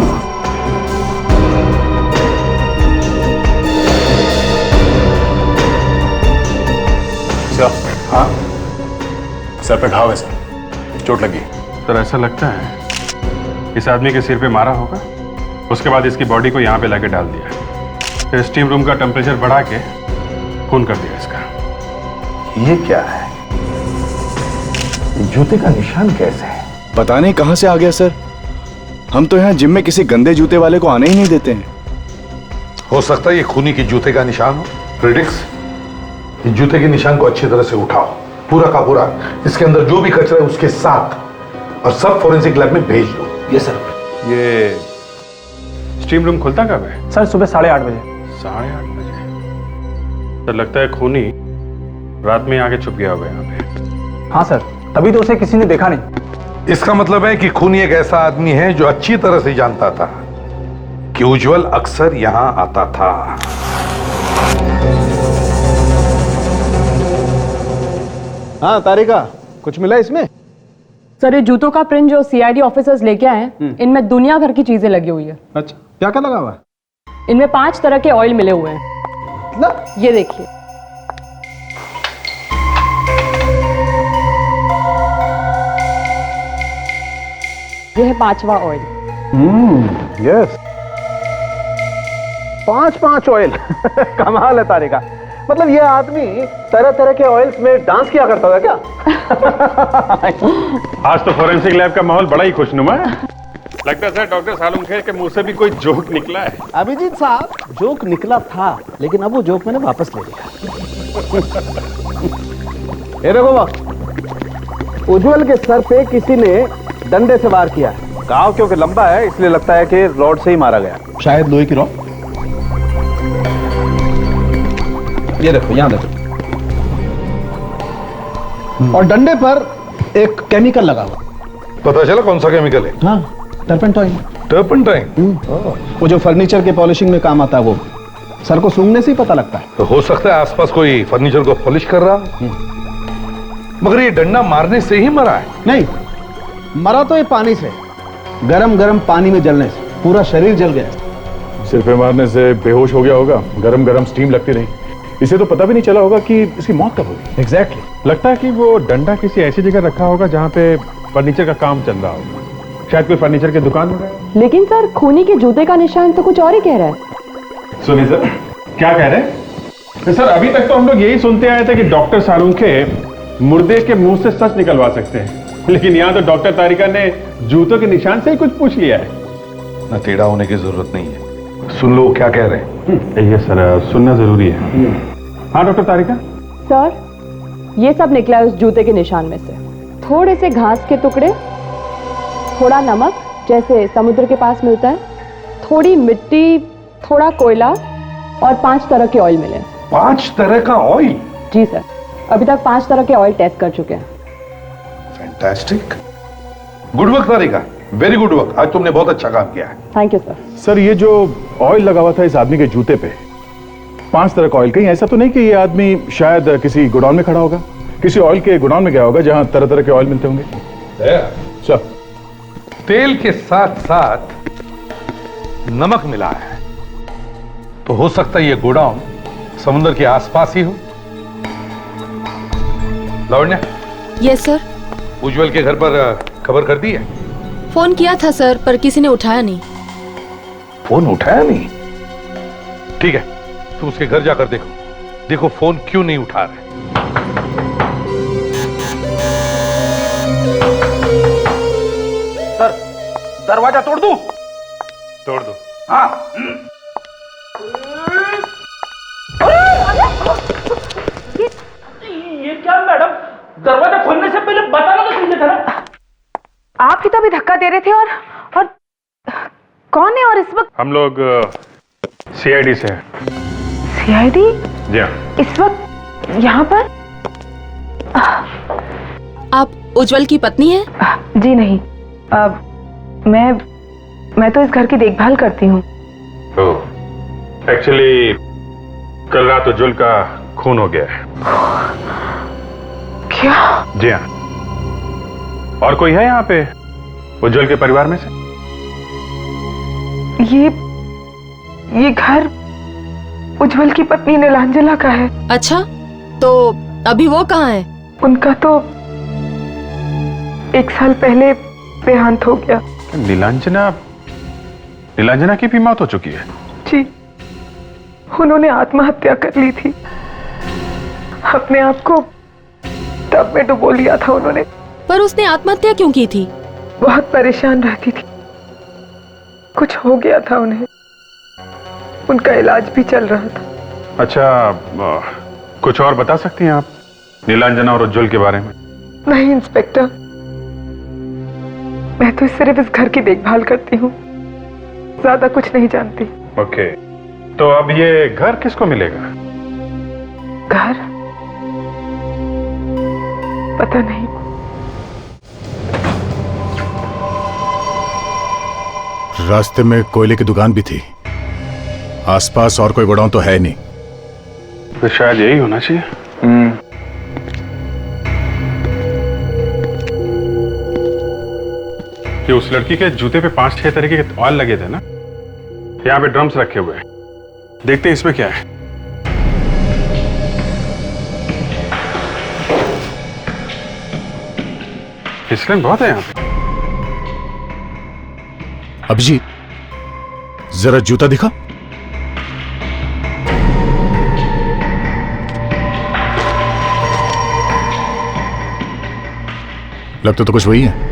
हाँ सर पे घाव है सर, चोट लगी। सर ऐसा लगता है इस आदमी के सिर पे मारा होगा, उसके बाद इसकी बॉडी को यहाँ पे लाके डाल दिया, फिर स्टीम रूम का टेम्परेचर बढ़ा के खून कर दिया इसका। ये क्या है? जूते का निशान कैसे है? पता नहीं कहां से आ गया सर। हम तो यहाँ जिम में किसी गंदे जूते वाले को आने ही नहीं देते हैं। हो सकता है ये खूनी के जूते का निशान हो। प्रिडिक्स, इस जूते के निशान को अच्छी तरह से उठाओ, पूरा का पूरा, इसके अंदर जो भी कचरा है उसके साथ, और सब फोरेंसिक लैब में भेज दो। ये सर। ये स्टीम रूम खुलता कब है? सर सुबह 8:30 बजे। 8:30 बजे? सर लगता है खूनी रात में आके छुप गया होगा यहाँ पे। हाँ सर, तभी तो उसे किसी ने देखा नहीं। इसका मतलब है कि खूनी एक ऐसा आदमी है जो अच्छी तरह से जानता था कि उज्जवल अक्सर यहां आता था। हाँ तारिका, कुछ मिला इसमें? सर ये जूतों का प्रिंट जो सीआईडी ऑफिसर्स लेके आए हैं, इनमें दुनिया भर की चीजें लगी हुई है। अच्छा, क्या क्या लगा हुआ है? इनमें 5 तरह के ऑयल मिले हुए हैं ना, ये देखिए। ये है 5वां ऑयल। Yes, 5 oil. कमाल है तारिका। मतलब ये आदमी तरह तरह के ऑयल्स में डांस किया करता था क्या? आज तो फोरेंसिक लैब का माहौल बड़ा ही खुशनुमा है। लगता है सर डॉक्टर सालुंखे के मुंह से भी कोई जोक निकला है। अभिजीत साहब, जोक निकला था, लेकिन अब वो जोक मैंने वापस ले लिया। ये देखो वक्त, उज्जवल के सर पे किसी ने डंडे से वार किया है। घाव क्योंकि लंबा है इसलिए लगता है कि रॉड से ही मारा गया, शायद लोहे की रॉड। ये देखो, यहां देखो, और डंडे पर एक केमिकल लगा हुआ। पता चला कौन सा केमिकल है? हाँ, टर्पेंटाइन। टर्पेंटाइन? वो जो फर्नीचर के पॉलिशिंग में काम आता है, वो सर को सूंघने से ही पता लगता है। तो हो सकता है आसपास कोई फर्नीचर को पॉलिश कर रहा हो। मगर ये डंडा मारने से ही मरा है? नहीं, मरा तो ये पानी से, गरम गरम पानी में जलने से पूरा शरीर जल गया। सिर पे मारने से बेहोश हो गया होगा, गरम गरम स्टीम लगती रही, इसे तो पता भी नहीं चला होगा कि इसकी मौत कब होगी। एग्जैक्टली। लगता है कि वो डंडा किसी ऐसी जगह रखा होगा जहाँ पे फर्नीचर का काम चल रहा होगा, शायद कोई फर्नीचर की दुकान होगा। लेकिन सर खूनी के जूते का निशान तो कुछ और ही कह रहा है। सुनिए सर, क्या कह रहे हैं? सर अभी तक तो हम लोग यही सुनते आए थे कि डॉक्टर सालुंखे मुर्दे के मुंह से सच निकलवा सकते हैं, लेकिन यहाँ तो डॉक्टर तारिका ने जूतों के निशान से ही कुछ पूछ लिया है। न टेढ़ा होने की जरूरत नहीं है, सुन लो क्या कह रहे हैं। ये सर सुनना जरूरी है। हाँ डॉक्टर तारिका। सर ये सब निकला है उस जूते के निशान में से। थोड़े से घास के टुकड़े, थोड़ा नमक जैसे समुद्र के पास मिलता है, थोड़ी मिट्टी, थोड़ा कोयला और 5 तरह के ऑयल मिले। 5 तरह का ऑयल? जी सर, अभी तक 5 तरह के ऑयल टेस्ट कर चुके हैं। फैंटास्टिक, गुड वर्क तारिका, वेरी गुड वर्क। आज तुमने बहुत अच्छा काम किया है। Thank you sir. सर ये जो ऑयल लगा हुआ था इस आदमी के जूते पे, 5 तरह का ऑयल, कहीं ऐसा तो नहीं कि ये आदमी शायद किसी गोडाउन में खड़ा होगा, किसी ऑयल के गोडाउन में गया होगा जहां तरह तरह के ऑयल मिलते होंगे? सर तेल के साथ साथ नमक मिला है, तो हो सकता है ये गोडाउन समुद्र के आसपास ही हो। लावण्या। Yes sir. उज्जवल के घर पर खबर कर दी है? फोन किया था सर, पर किसी ने उठाया नहीं। फोन उठाया नहीं? ठीक है, तुम उसके घर जाकर देखो, देखो फोन क्यों नहीं उठा रहे। सर दरवाजा तोड़ दूं? तोड़ दो। हाँ। ये क्या मैडम, दरवाजा खोलने से पहले बताना तो चाहिए था ना। आप ही तो अभी धक्का दे रहे थे। और कौन है? और इस वक्त हम लोग सीआईडी से हैं। सीआईडी? जी हाँ। इस वक्त यहाँ पर? आप उज्जवल की पत्नी हैं? जी नहीं, मैं तो इस घर की देखभाल करती हूँ। एक्चुअली कल रात उज्जवल का खून हो गया है। क्या? जी हाँ। और कोई है यहाँ पे उज्जवल के परिवार में से? ये घर उज्जवल की पत्नी नीलांजला का है। अच्छा, तो अभी वो कहाँ है? उनका तो 1 साल पहले देहांत हो गया। नीलांजना की भी मौत हो चुकी है? जी, उन्होंने आत्महत्या कर ली थी। अपने आप को तब में डुबो लिया था उन्होंने। पर उसने आत्महत्या क्यों की थी? बहुत परेशान रहती थी, कुछ हो गया था उन्हें, उनका इलाज भी चल रहा था। अच्छा, कुछ और बता सकती हैं आप नीलांजना और उज्जवल के बारे में? नहीं इंस्पेक्टर, मैं तो सिर्फ इस घर की देखभाल करती हूँ, ज्यादा कुछ नहीं जानती। ओके, तो अब ये घर किसको मिलेगा? घर? पता नहीं। रास्ते में कोयले की दुकान भी थी, आसपास और कोई गोडाउन तो है नहीं। तो शायद यही होना चाहिए। कि उस लड़की के जूते पे 5-6 तरीके के ऑयल लगे थे ना। यहाँ पे ड्रम्स रखे हुए हैं, देखते हैं इसमें क्या है। फिसलन बहुत है यहाँ पे। अभिजीत, जरा जूता दिखा। लगता तो कुछ वही है।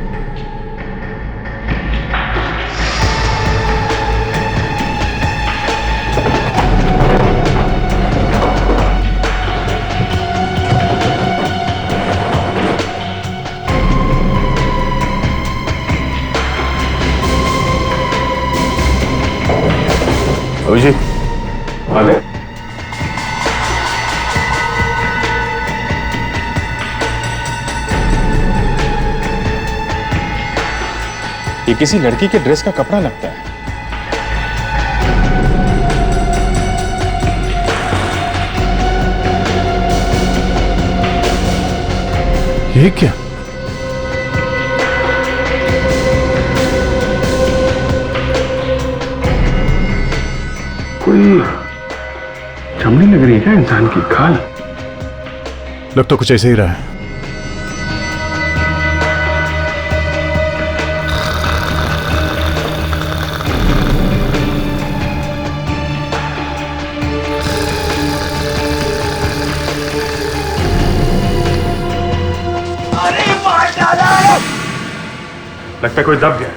अभिजीत, अरे ये किसी लड़की के ड्रेस का कपड़ा लगता है। ये क्या? कोई चमड़ी लग रही है क्या इंसान की? खाल लग तो कुछ ऐसे ही रहा है। लगता है कोई दब गया।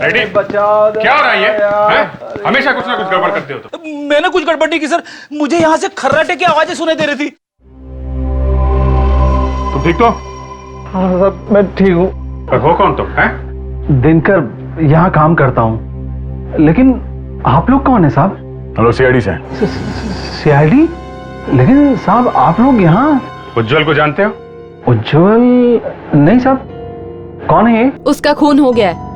रेडी? बचाओ, क्या हो रहा है ये? हमेशा कुछ ना कुछ गड़बड़ करते हो तो। मैंने कुछ गड़बड़ नहीं की सर, मुझे यहाँ से खर्राटे की आवाजें सुनाई दे रही थी। तुम ठीक तो? हाँ सर, मैं ठीक हूँ। पर हो कौन तुम? दिनकर यहाँ काम करता हूँ, लेकिन आप लोग कौन है साहब? हम लोग सीआईडी से हैं। सीआईडी? लेकिन साहब आप लोग यहाँ? उज्जवल को जानते हो? उज्जवल? नहीं साहब। कौन है ये? उसका खून हो गया है।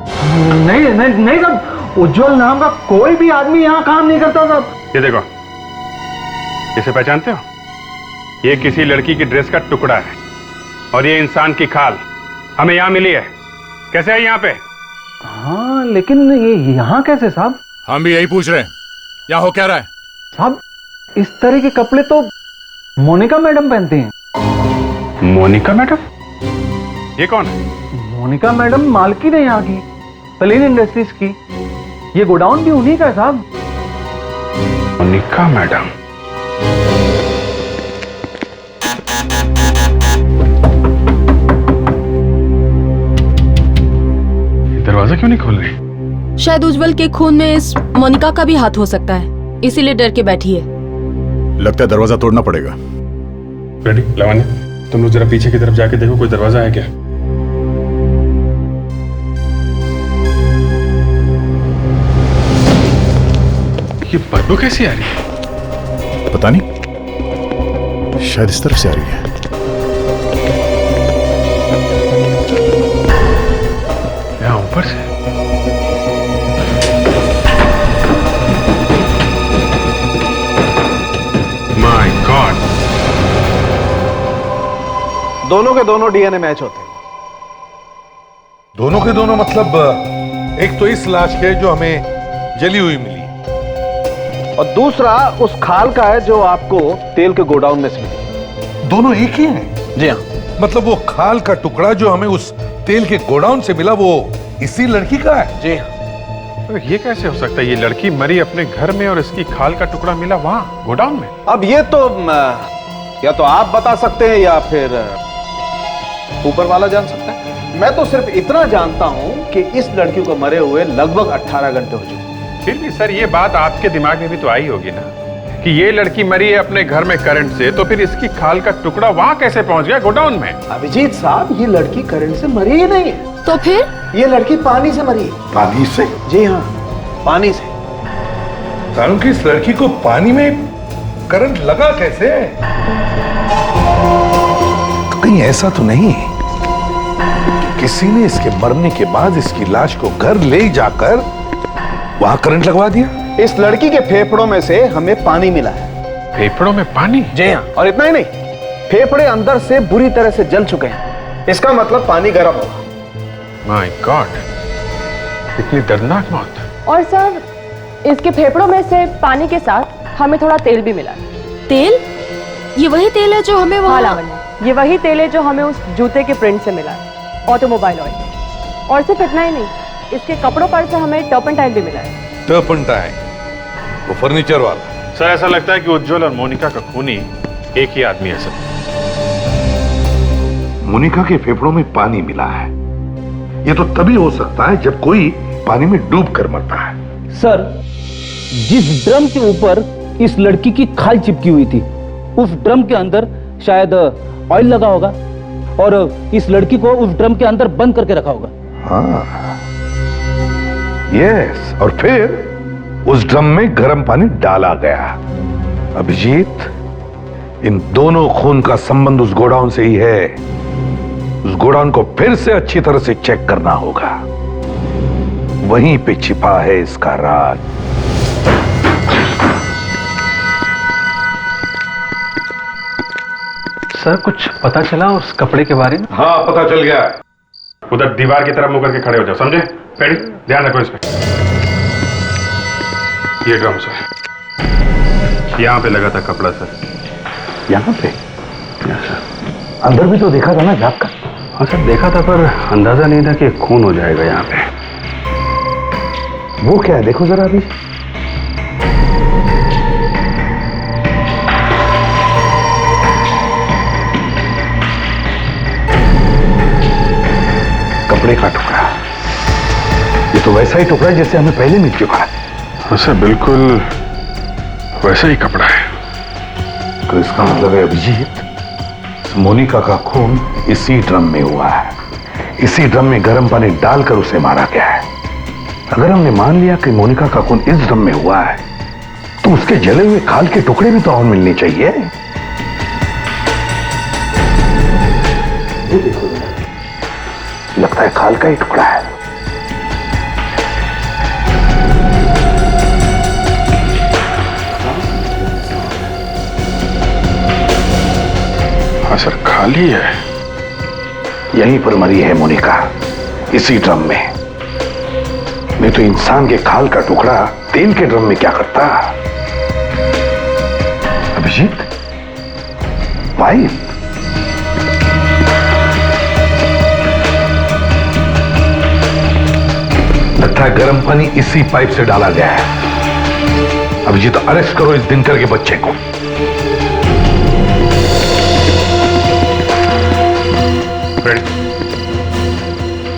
नहीं नहीं नहीं साहब, उज्जवल नाम का कोई भी आदमी यहाँ काम नहीं करता साहब। ये देखो, इसे पहचानते हो? ये किसी लड़की की ड्रेस का टुकड़ा है और ये इंसान की खाल हमें यहाँ मिली है। कैसे है यहाँ पे? हाँ, लेकिन ये यहाँ कैसे साहब? हम भी यही पूछ रहे हैं, यहाँ हो क्या रहा है? साहब, इस तरह के कपड़े तो मोनिका मैडम पहनती हैं। मोनिका मैडम? ये कौन है? मोनिका मैडम मालकिन है यहाँ की, पलेन इंडस्ट्रीज की। ये गोडाउन भी उन्हीं का है साहब। मोनिका मैडम? दरवाजा क्यों नहीं खोल रही? शायद उज्जवल के खून में इस मोनिका का भी हाथ हो सकता है, इसीलिए डर के बैठी है। लगता है दरवाजा तोड़ना पड़ेगा। रेडी? लवान्या, तुम लोग जरा पीछे की तरफ जाके देखो, कोई दरवाजा है क्या? ये बदबू कैसी आ रही है? पता नहीं, शायद इस तरफ से आ रही है। यहाँ ऊपर से? My God! दोनों के दोनों डीएनए मैच होते हैं। दोनों के दोनों मतलब एक तो इस लाश के जो हमें जली हुई मिली, और दूसरा उस खाल का है जो आपको तेल के गोडाउन में से मिली। दोनों एक ही हैं? जी हाँ। मतलब वो खाल का टुकड़ा जो हमें उस तेल के गोडाउन से मिला वो इसी लड़की का है? जी ये कैसे हो सकता है? ये लड़की मरी अपने घर में और इसकी खाल का टुकड़ा मिला वहां गोडाउन में। अब ये तो या तो आप बता सकते हैं या फिर ऊपर वाला जान सकता है। मैं तो सिर्फ इतना जानता हूं कि इस लड़की को मरे हुए लगभग 18 घंटे हो चुके। फिर भी सर ये बात आपके दिमाग में भी तो आई होगी ना कि ये लड़की मरी है अपने घर में करंट से, तो फिर इसकी खाल का टुकड़ा वहां कैसे पहुंच गया गोडाउन में? अभिजीत साहब, ये लड़की करंट से मरी ही नहीं है। तो फिर ये लड़की पानी से मरी है। पानी से? जी हाँ, पानी से। तारू की इस लड़की को पानी में करंट लगा कैसे? तो कहीं ऐसा तो नहीं कि किसी ने इसके मरने के बाद इसकी लाश को घर ले जाकर वहां करंट लगवा दिया? इस लड़की के फेफड़ों में से हमें पानी मिला है। फेफड़ों में पानी? जी हाँ, और इतना ही नहीं, फेफड़े अंदर से बुरी तरह से जल चुके हैं। इसका मतलब पानी गर्म होगा। माय गॉड, इतनी दर्दनाक मौत। और सर, इसके फेफड़ों में से पानी के साथ हमें थोड़ा तेल भी मिला है। तेल? ये वही तेल है जो हमें हाँ लावण्य, ये वही तेल है जो हमें उस जूते के प्रिंट से मिला है, ऑटोमोबाइल ऑयल। और सिर्फ इतना ही नहीं, इसके कपड़ों पर से हमें टर्पेंटाइन भी मिला है। टर्पेंटाइन? वो फर्नीचर वाला? सर ऐसा लगता है कि उज्जवल और मोनिका का खूनी एक ही आदमी है सर। मोनिका के फेफड़ों में पानी मिला है, ये तो तभी हो सकता है जब कोई पानी में डूब कर मरता है। सर, जिस ड्रम के ऊपर इस लड़की की खाल चिपकी हुई थी, उस ड्रम के अंदर शायद ऑयल लगा होगा और इस लड़की को उस ड्रम के अंदर बंद करके रखा होगा। हाँ, यस, और फिर उस ड्रम में गर्म पानी डाला गया। अभिजीत, इन दोनों खून का संबंध उस गोडाउन से ही है। उस गोडाउन को फिर से अच्छी तरह से चेक करना होगा, वहीं पे छिपा है इसका राज। सर कुछ पता चला उस कपड़े के बारे में? हाँ, पता चल गया। उधर दीवार की तरफ मुंह करके खड़े हो जाओ, समझे? पेड़ी ध्यान रखो इस पे। ये ड्रम सर, यहाँ पे लगा था कपड़ा सर। यहाँ पे? अंदर भी तो देखा था ना झाँक कर? हाँ सर देखा था, पर अंदाजा नहीं था कि खून हो जाएगा यहाँ पे। वो क्या है, देखो जरा अभी। कपड़े का टुकड़ा। ये तो वैसा ही टुकड़ा है जैसे हमें पहले मिल चुका है। हाँ सर, बिल्कुल वैसा ही कपड़ा है। तो इसका मतलब है अभिजीत, मोनिका का खून इसी ड्रम में हुआ है। इसी ड्रम में गर्म पानी डालकर उसे मारा गया है। अगर हमने मान लिया कि मोनिका का खून इस ड्रम में हुआ है, तो उसके जले हुए खाल के टुकड़े भी तो और मिलने चाहिए। ये देखो, लगता है खाल का ही टुकड़ा है। हाँ सर, खाली है। यहीं पर मरी है मोनिका, इसी ड्रम में। नहीं तो इंसान के खाल का टुकड़ा तेल के ड्रम में क्या करता? अभिजीत, पाइप। लगता है गर्म पानी इसी पाइप से डाला गया है। अभिजीत, अरेस्ट करो इस दिनकर के बच्चे को।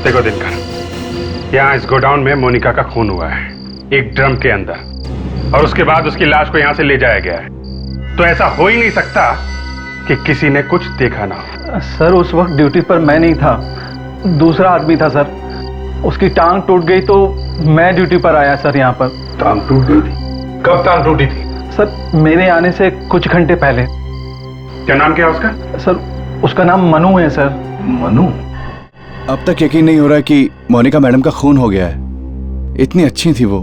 देखो दिनकर, यहाँ इस गोडाउन में मोनिका का खून हुआ है, एक ड्रम के अंदर, और उसके बाद उसकी लाश को यहाँ से ले जाया गया है। तो ऐसा हो ही नहीं सकता कि किसी ने कुछ देखा ना हो। सर उस वक्त ड्यूटी पर मैं नहीं था, दूसरा आदमी था सर। उसकी टांग टूट गई तो मैं ड्यूटी पर आया सर यहाँ पर। टांग टूट गई थी? कब टांग टूटी थी? सर मेरे आने से कुछ घंटे पहले। क्या नाम क्या है उसका? सर उसका नाम मनु है सर। मनु? अब तक यकीन नहीं हो रहा कि मोनिका मैडम का खून हो गया है। इतनी अच्छी थी वो।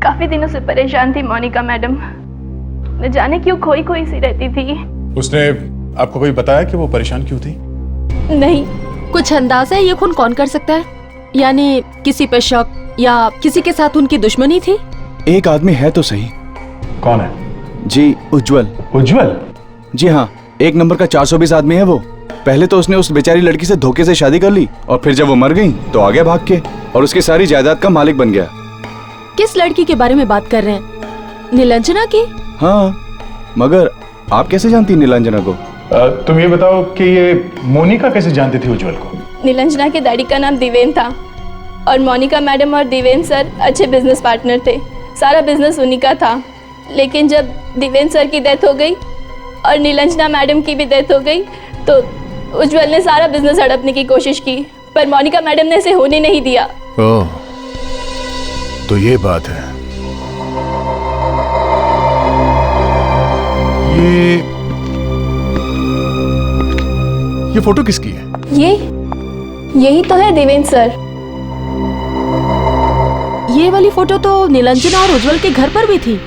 काफी दिनों से परेशान थी मोनिका मैडम, न जाने क्यों खोई खोई सी रहती थी। उसने आपको कोई बताया कि वो परेशान क्यों थी? नहीं, कुछ अंदाजा है ये खून कौन कर सकता है? यानी किसी पे शक या किसी के साथ उनकी दुश्मनी थी? एक आदमी है तो सही। कौन है? जी, उज्जवल। उज्जवल? जी हाँ, 1 नंबर का 420 आदमी है वो। पहले तो उसने उस बेचारी लड़की से धोखे से शादी कर ली और फिर जब वो मर गई तो आ गया भाग के और उसकी सारी जायदाद का मालिक बन गया। किस लड़की के बारे में बात कर रहे हैं? नीलांजना की? हाँ, मगर आप कैसे जानती नीलांजना को? तुम ये बताओ कि ये मोनिका कैसे जानती थी उज्जवल को? नीलांजना के डैडी का नाम दिवेन था और मोनिका मैडम और दिवेन सर अच्छे बिजनेस पार्टनर थे। सारा बिजनेस उन्हीं का था। लेकिन जब दिवेन सर की डेथ हो गई और नीलांजना मैडम की भी डेथ हो गई तो उज्जवल ने सारा बिजनेस हड़पने की कोशिश की, पर मोनिका मैडम ने इसे होने नहीं दिया। ओह, तो ये बात है। ये फोटो किसकी है? यही तो है दिवेन सर। ये वाली फोटो तो नीलांजना और उज्जवल के घर पर भी थी।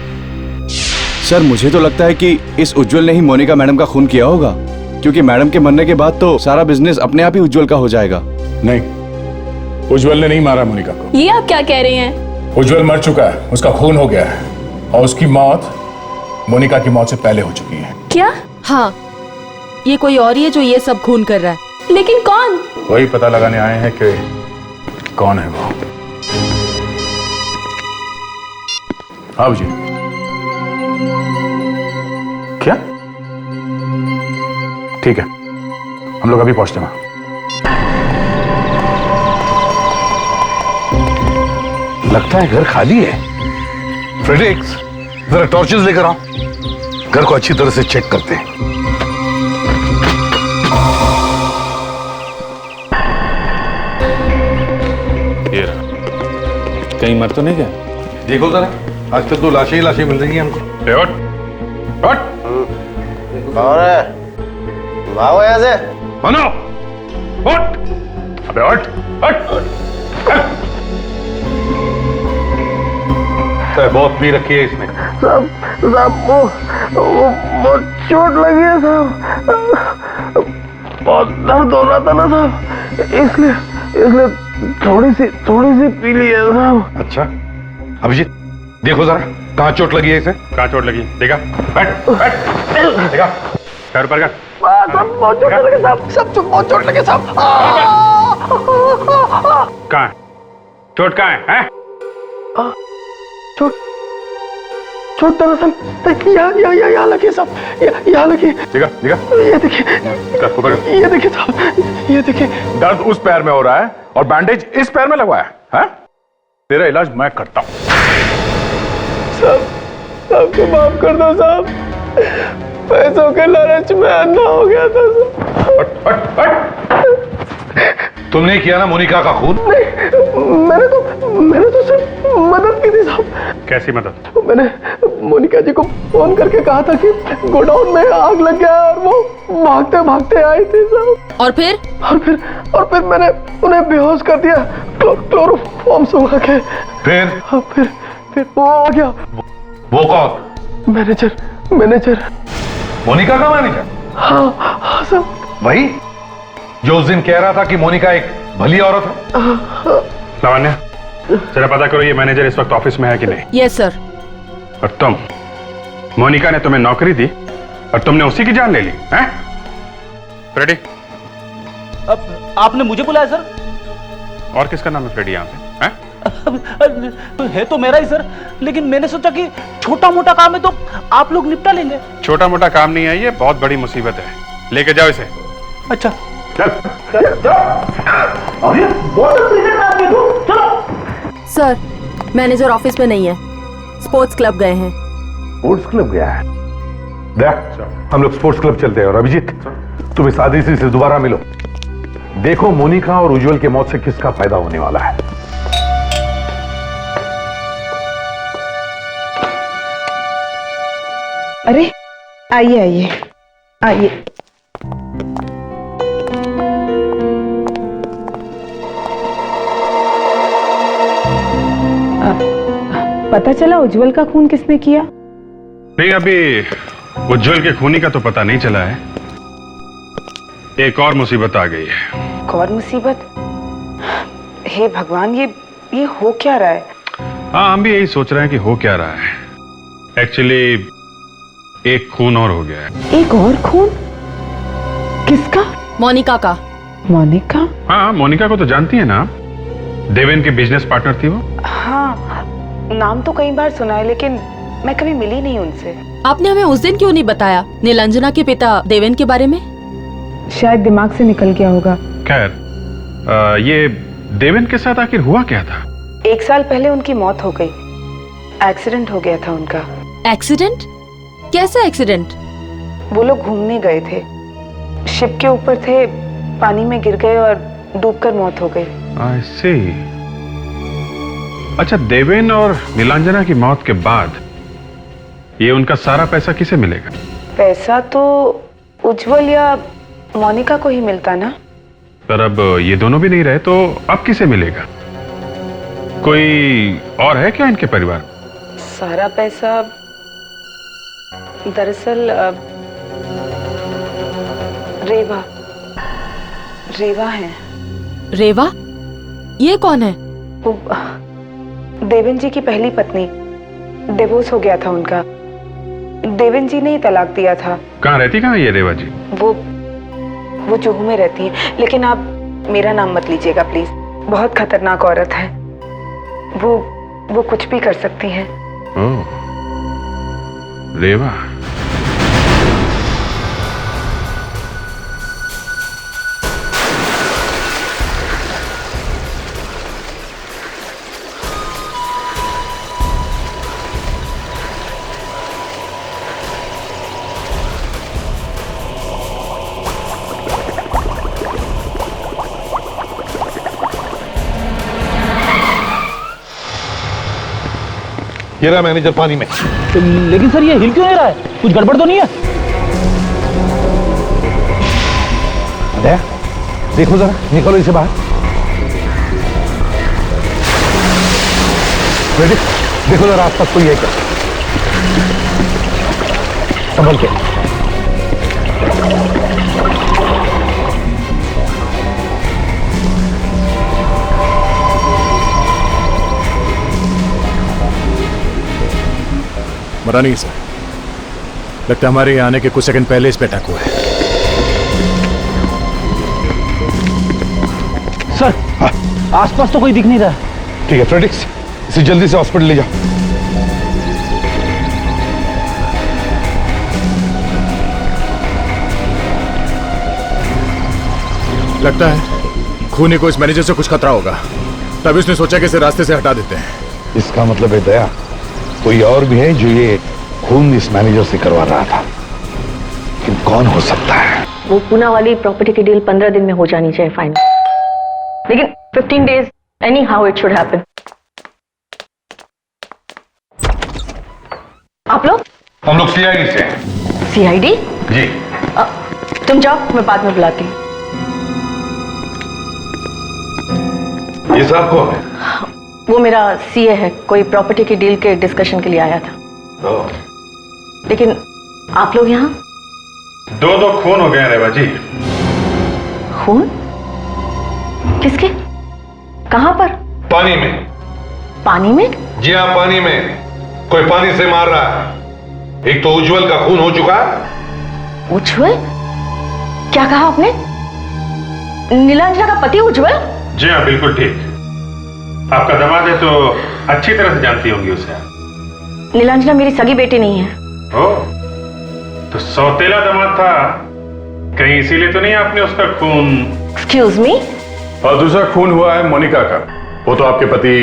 सर मुझे तो लगता है कि इस उज्जवल ने ही मोनिका मैडम का खून किया होगा, क्योंकि मैडम के मरने के बाद तो सारा बिजनेस अपने आप ही उज्जवल का हो जाएगा। नहीं, उज्जवल ने नहीं मारा मोनिका को। ये आप क्या कह रहे हैं? उज्जवल मर चुका है, उसका खून हो गया है और उसकी मौत मोनिका की मौत से पहले हो चुकी है। क्या? हाँ, ये कोई और ही है जो ये सब खून कर रहा है। लेकिन कौन? वही पता लगाने आए हैं कि कौन है वो। हाँ जी। क्या? ठीक है, हम लोग अभी पहुंचते हैं। लगता है घर खाली है। फ्रेडरिक्स, जरा टॉर्चेस लेकर आओ, घर को अच्छी तरह से चेक करते हैं। ये रहा। कहीं मर तो नहीं गया? देखो जरा, आज तक तो लाशें ही लाशें मिल रही हैं हमको। और भागो यहाँ से। मनो, उठ। अबे उठ, बहुत पी रखी है इसने। साहब वो चोट लगी है साहब, बहुत दर्द हो रहा था ना साहब, इसलिए थोड़ी सी पी ली है साहब। अच्छा, अभिजीत देखो जरा, कहाँ चोट लगी है इसे? कहाँ चोट लगी? देखा? बैठ, देखा? पैर पर कर। बहुत चोट लगे साहब, सब बहुत चोट लगे साहब। कहाँ है? चोट कहाँ है? चोट दरअसल यहाँ लगी साहब, यहाँ लगी। देखा? ये देखिए, ये देखिए साहब, ये देखिए। दर्द उस पैर में हो रहा है और बैंडेज इस पैर में लगवाया है? तेरा इलाज मैं करता हूँ। साहब को माफ कर दो साहब, पैसों के लालच में अंधा हो गया था साहब। तुमने किया ना मोनिका का खून? नहीं, मैंने तो सिर्फ मदद की थी साहब। कैसी मदद? मैंने मोनिका जी को फोन करके कहा था कि गोडाउन में आग लग गया और वो भागते भागते आई थी साहब। और फिर मैंने उन्हें बेहोश कर दिया क्लोरोफॉर्म सुखा के। फिर वो आ गया। वो कौन? मैनेजर। मोनिका का मैनेजर? हाँ साहब। वही जो उस दिन कह रहा था कि मोनिका एक भली औरत है। लावण्या, जरा पता करो ये मैनेजर इस वक्त ऑफिस में है कि नहीं। Yes sir. और तुम, मोनिका ने तुम्हें नौकरी दी और तुमने उसी की जान ले ली हैं? फ्रेडी? अब आपने मुझे बुलाया सर? और किसका नाम है फ्रेडी यहाँ पे? है तो मेरा ही सर, लेकिन मैंने सोचा कि छोटा मोटा काम है तो आप लोग निपटा लेंगे। छोटा मोटा काम नहीं है, ये बहुत बड़ी मुसीबत है। लेके जाओ इसे। अच्छा चल। सर, मैनेजर ऑफिस में नहीं है, स्पोर्ट्स क्लब गए हैं। स्पोर्ट्स क्लब गया है? देख, हम लोग स्पोर्ट्स क्लब चलते हैं। और अभिजीत, तुम इस आदित्य से दोबारा मिलो, देखो मोनिका और उज्जवल की मौत से किसका फायदा होने वाला है। अरे आइए। पता चला उज्जवल का खून किसने किया? नहीं, अभी उज्जवल के खूनी का तो पता नहीं चला है। एक और मुसीबत आ गई है। एक और मुसीबत? हे भगवान, ये हो क्या रहा है? हाँ, हम भी यही सोच रहे हैं कि हो क्या रहा है। एक्चुअली एक खून और हो गया है। एक और खून? किसका? मोनिका का। मोनिका? हाँ, मोनिका को तो जानती है ना आप? देवेन के बिजनेस पार्टनर थी वो। हाँ, नाम तो कई बार सुना है लेकिन मैं कभी मिली नहीं उनसे। आपने हमें उस दिन क्यों नहीं बताया नीलांजना के पिता देवेन के बारे में? शायद दिमाग से निकल गया होगा। खैर, ये देवेन के साथ आखिर हुआ क्या था? 1 साल पहले उनकी मौत हो गई। एक्सीडेंट हो गया था उनका। एक्सीडेंट? कैसा एक्सीडेंट? वो लोग घूमने गए थे, शिप के ऊपर थे, पानी में गिर गए और डूबकर मौत हो गई। I see। अच्छा, देवेन और नीलांजना की मौत के बाद ये उनका सारा पैसा किसे मिलेगा? पैसा तो उज्जवल या मोनिका को ही मिलता ना। पर अब ये दोनों भी नहीं रहे तो अब किसे मिलेगा? कोई और है क्या इनके परिवार? सारा पैसा दरअसल रेवा है। रेवा? ये कौन है? वो देवेन जी की पहली पत्नी। डिवोर्स हो गया था उनका। देवेन जी ने ही तलाक दिया था। कहाँ रहती कहाँ ये रेवा जी? वो जुहू में रहती है, लेकिन आप मेरा नाम मत लीजिएगा प्लीज। बहुत खतरनाक औरत है वो कुछ भी कर सकती है। ओह, रेवा। ये रहा मैनेजर पानी में। लेकिन सर ये हिल क्यों नहीं रहा है? कुछ गड़बड़ तो नहीं है? दया, देखो जरा, निकलो इसे बाहर। देखो जरा आसपास कोई है क्या? संभल के। मरा नहीं सर, लगता है हमारे यहाँ आने के कुछ सेकंड पहले इस पे अटैक हुआ है। सर, आसपास तो कोई दिख नहीं रहा। ठीक है फ्रेडिक्स, इसे जल्दी से हॉस्पिटल ले जाओ। लगता है खूनी को इस मैनेजर से कुछ खतरा होगा, तभी उसने सोचा कि इसे रास्ते से हटा देते हैं। इसका मतलब है दया, कोई और भी है जो ये खून इस मैनेजर से करवा रहा था। लेकिन कौन हो सकता है? वो पूना वाली प्रॉपर्टी की डील 15 दिन में हो जानी चाहिए फाइनल, लेकिन 15 days any how it should happen. आप लोग? हम लोग सीआईडी से हैं। सीआईडी? जी। तुम जाओ, मैं बाद में बुलाती हूँ। ये साहब कौन है? वो मेरा सीए है, कोई प्रॉपर्टी की डील के डिस्कशन के लिए आया था। लेकिन आप लोग यहाँ? 2 खून हो गए रेवा जी। खून? किसके? कहाँ पर? पानी में। पानी में? जी हाँ, पानी में। कोई पानी से मार रहा है। एक तो उज्जवल का खून हो चुका है। उज्जवल? क्या कहा आपने? नीलांजना का पति उज्जवल? जी हाँ, बिल्कुल ठीक। आपका दामाद है तो अच्छी तरह से जानती होंगी उसे। नीलांजना मेरी सगी बेटी नहीं है। ओह, तो सौतेला दामाद था कहीं, इसीलिए तो नहीं आपने उसका खून? Excuse me? और दूसरा खून हुआ है मोनिका का, वो तो आपके पति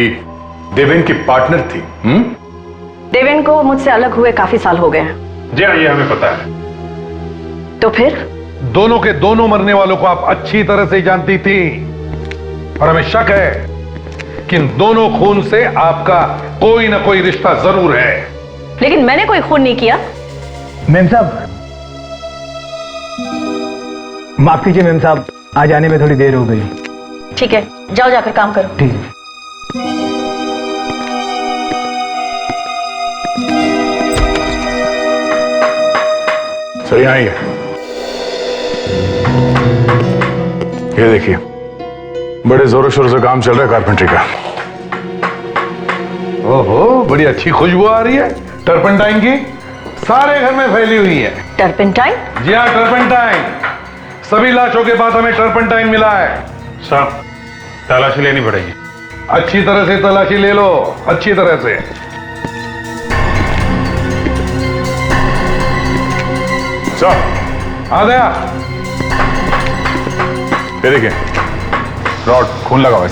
देवेन की पार्टनर थी। देवेन को मुझसे अलग हुए काफी साल हो गए हैं। जी हाँ, ये हमें पता है। तो फिर? दोनों के दोनों मरने वालों को आप अच्छी तरह से जानती थी, और हमें शक है कि इन दोनों खून से आपका कोई ना कोई रिश्ता जरूर है। लेकिन मैंने कोई खून नहीं किया। मेम साहब, माफ कीजिए मेम साहब, आज आने में थोड़ी देर हो गई। ठीक है, जाओ जाकर काम करो। ठीक है। सर यहाँ ही है, ये देखिए, बड़े जोरों शोरों से काम चल रहा है कारपेंट्री का। ओहो, बड़ी अच्छी खुशबू आ रही है टर्पेंटाइन की, सारे घर में फैली हुई है। टर्पेंटाइन? जी हाँ, टर्पेंटाइन सभी लाशों के बाद हमें टर्पंटाइन मिला है। साहब, तलाशी लेनी पड़ेगी। अच्छी तरह से तलाशी ले लो, अच्छी तरह से। साहब, आ गया। ये देखिए, रॉड खून लगा हुआ है।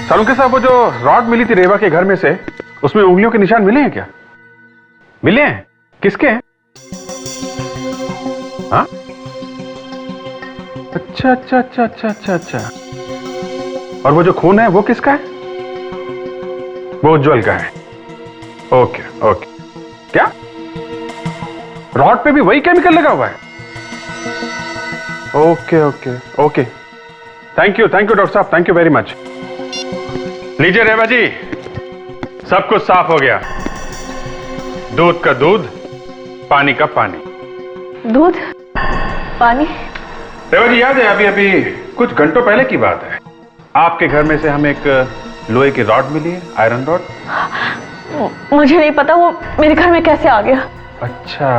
सालुंके साहब, वो जो रॉड मिली थी रेवा के घर में से, उसमें उंगलियों के निशान मिले हैं क्या? मिले हैं? किसके हैं? हाँ? अच्छा अच्छा अच्छा अच्छा अच्छा अच्छा। और वो जो खून है वो किसका है? वो उज्जवल का है। Okay okay. क्या रॉड पे भी वही केमिकल लगा हुआ है? Okay okay okay. Thank you doctor साहब, थैंक यू वेरी मच। लीजिए रेवा जी, सब कुछ साफ हो गया। दूध का दूध, पानी का पानी। दूध पानी? रेवा जी, याद है अभी अभी कुछ घंटों पहले की बात है, आपके घर में से हमें एक लोहे की रॉड मिली है, आयरन रॉड। मुझे नहीं पता वो मेरे घर में कैसे आ गया। अच्छा,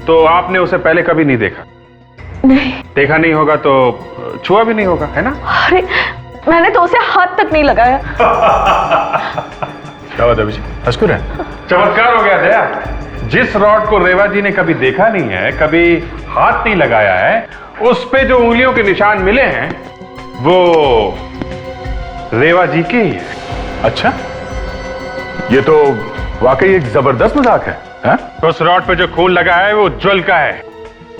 तो आपने उसे पहले कभी नहीं देखा? नहीं। देखा नहीं होगा तो छुआ भी नहीं होगा, है ना? अरे मैंने तो उसे हाथ तक नहीं लगाया। क्या बात है अभिषेक, हंसकुर है? चमत्कार हो गया दया। जिस रॉड को रेवा जी ने कभी देखा नहीं है, कभी हाथ नहीं लगाया है, उस पे जो उंगलियों के निशान मिले हैं वो रेवा जी के ही है। अच्छा, ये तो वाकई एक जबरदस्त मजाक है, है? उस रॉड पे जो खून लगा है वो उज्जवल का है।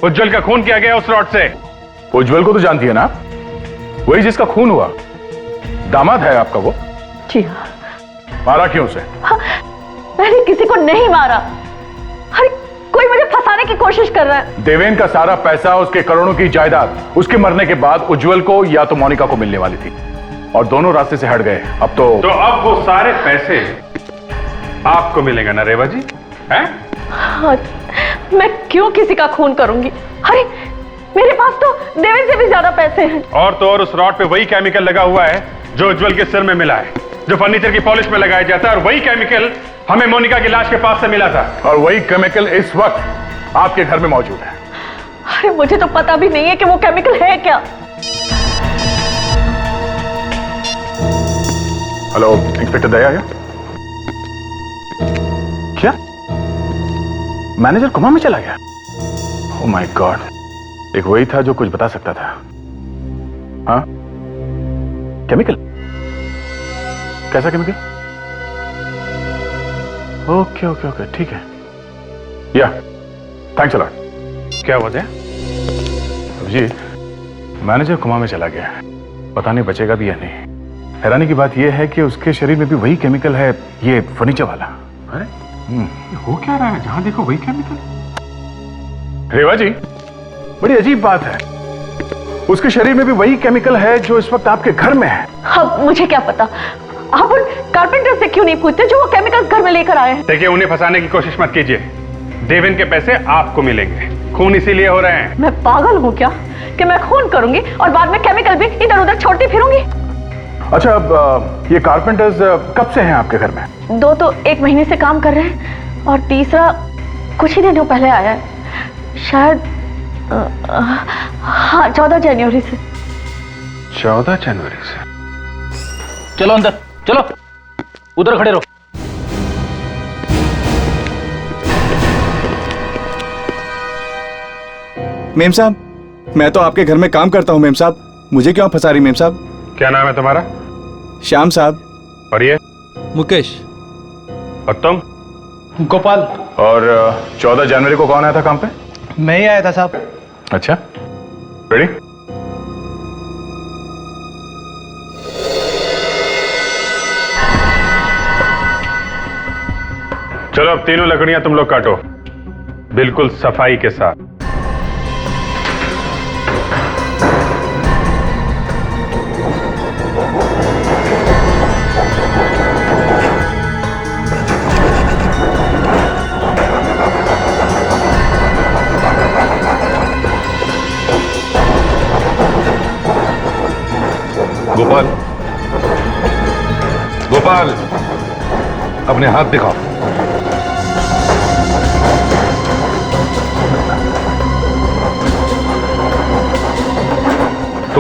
उज्जवल का खून किया गया उस रॉड से। उज्जवल को तो जानती है ना, वही जिसका खून हुआ, दामाद है आपका वो। जी हाँ। मारा क्यों उसे? हाँ, मैंने किसी को नहीं मारा। अरे कोई मुझे फंसाने की कोशिश कर रहा है। देवेन का सारा पैसा, उसके करोड़ों की जायदाद उसके मरने के बाद उज्जवल को या तो मोनिका को मिलने वाली थी, और दोनों रास्ते से हट गए। अब तो अब वो सारे पैसे आपको मिलेगा ना रेवा जी, हैं? हाँ, मैं क्यों किसी का खून करूंगी? अरे मेरे पास तो देवेन से भी ज्यादा पैसे हैं। और तो और उस रॉड पे वही केमिकल लगा हुआ है जो उज्जवल के सिर में मिला है, जो फर्नीचर की पॉलिश में लगाया जाता है, और वही केमिकल हमें मोनिका की लाश के पास से मिला था, और वही केमिकल इस वक्त आपके घर में मौजूद है। अरे मुझे तो पता भी नहीं है कि वो केमिकल है क्या। हेलो, इंस्पेक्टर दया आया? क्या मैनेजर कोमा में चला गया? ओह माय गॉड, एक वही था जो कुछ बता सकता था। हाँ, केमिकल? कैसा केमिकल? ओके ओके ओके, ठीक है। या थैंक्स अ लॉट। क्या हुआ था जी? मैनेजर कोमा में चला गया, पता नहीं बचेगा भी या नहीं। हैरानी की बात यह है कि उसके शरीर में भी वही केमिकल है, ये फर्नीचर वाला। अरे हो क्या रहा है? जहां देखो वही केमिकल। रेवा जी, बड़ी अजीब बात है, उसके शरीर में भी वही केमिकल है जो इस वक्त आपके घर में है। अब मुझे क्या पता, आप उन कारपेंटर से क्यों नहीं पूछते जो वो केमिकल घर में लेकर आए हैं? देखिए, उन्हें फंसाने की कोशिश मत कीजिए। देवेन के पैसे आपको मिलेंगे, खून इसीलिए हो रहे हैं। मैं पागल हूँ क्या कि मैं खून करूंगी और बाद में केमिकल भी इधर उधर छोड़ती फिरूंगी? अच्छा, अब ये कारपेंटर्स कब से हैं आपके घर में? 2 तो 1 महीने से काम कर रहे हैं, और तीसरा कुछ ही दिनों पहले आया है, शायद हाँ 14 जनवरी से। 14 जनवरी से? चलो अंदर, चलो उधर खड़े रहो। मेम साहब, मैं तो आपके घर में काम करता हूँ मेम साहब, मुझे क्यों फंसा रही मेम साहब? क्या नाम है तुम्हारा? श्याम साहब। और ये? मुकेश। और तुम? गोपाल। और 14 जनवरी को कौन आया था काम पे? मैं ही आया था साहब। अच्छा, रेडी? चलो, अब तीनों लकड़ियां तुम लोग काटो, बिल्कुल सफाई के साथ। गोपाल, गोपाल, अपने हाथ दिखाओ।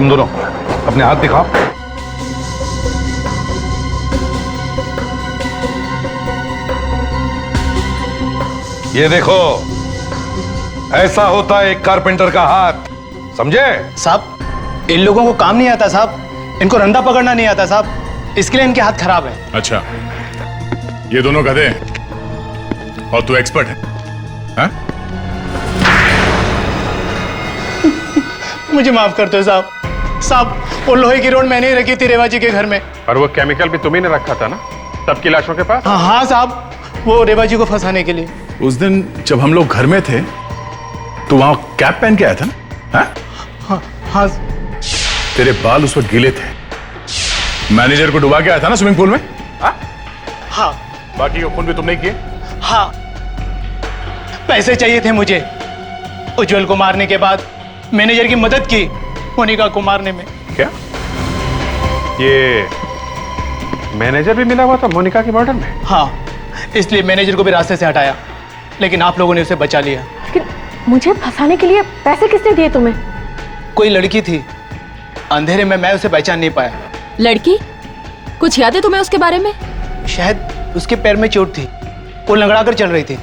तुम दोनों अपने हाथ दिखाओ। ये देखो, ऐसा होता है एक कारपेंटर का हाथ, समझे? साहब इन लोगों को काम नहीं आता साहब, इनको रंदा पकड़ना नहीं आता साहब, इसके लिए इनके हाथ खराब है। अच्छा, ये दोनों गधे हैं और तू एक्सपर्ट है, हाँ? मुझे माफ कर दो साहब। साहब वो लोहे की रोड मैंने ही रखी थी रेवा जी के घर में। और वो केमिकल भी तुम्ही ने रखा था ना सबकी लाशों के पास? हाँ साहब, वो रेवा जी को फंसाने के लिए। उस दिन जब हम लोग घर में थे तो वहां कैप पहन के आया था ना? हाँ। तेरे बाल उस वक्त गीले थे, मैनेजर को डुबा के आया था ना स्विमिंग पूल में? हाँ। बाकी खून भी तुमने किए? हाँ, पैसे चाहिए थे मुझे। उज्जवल को मारने के बाद मैनेजर की मदद की मोनिका को मारने में। क्या ये मैनेजर भी मिला हुआ था मोनिका के मर्डर में? हाँ, इसलिए मैनेजर को भी रास्ते से हटाया, लेकिन आप लोगों ने उसे बचा लिया। लेकिन मुझे फंसाने के लिए पैसे किसने दिए तुम्हें? कोई लड़की थी, अंधेरे में मैं उसे पहचान नहीं पाया। लड़की? कुछ याद है तुम्हें उसके बारे में? शायद उसके पैर में चोट थी, वो लंगड़ा कर चल रही थी।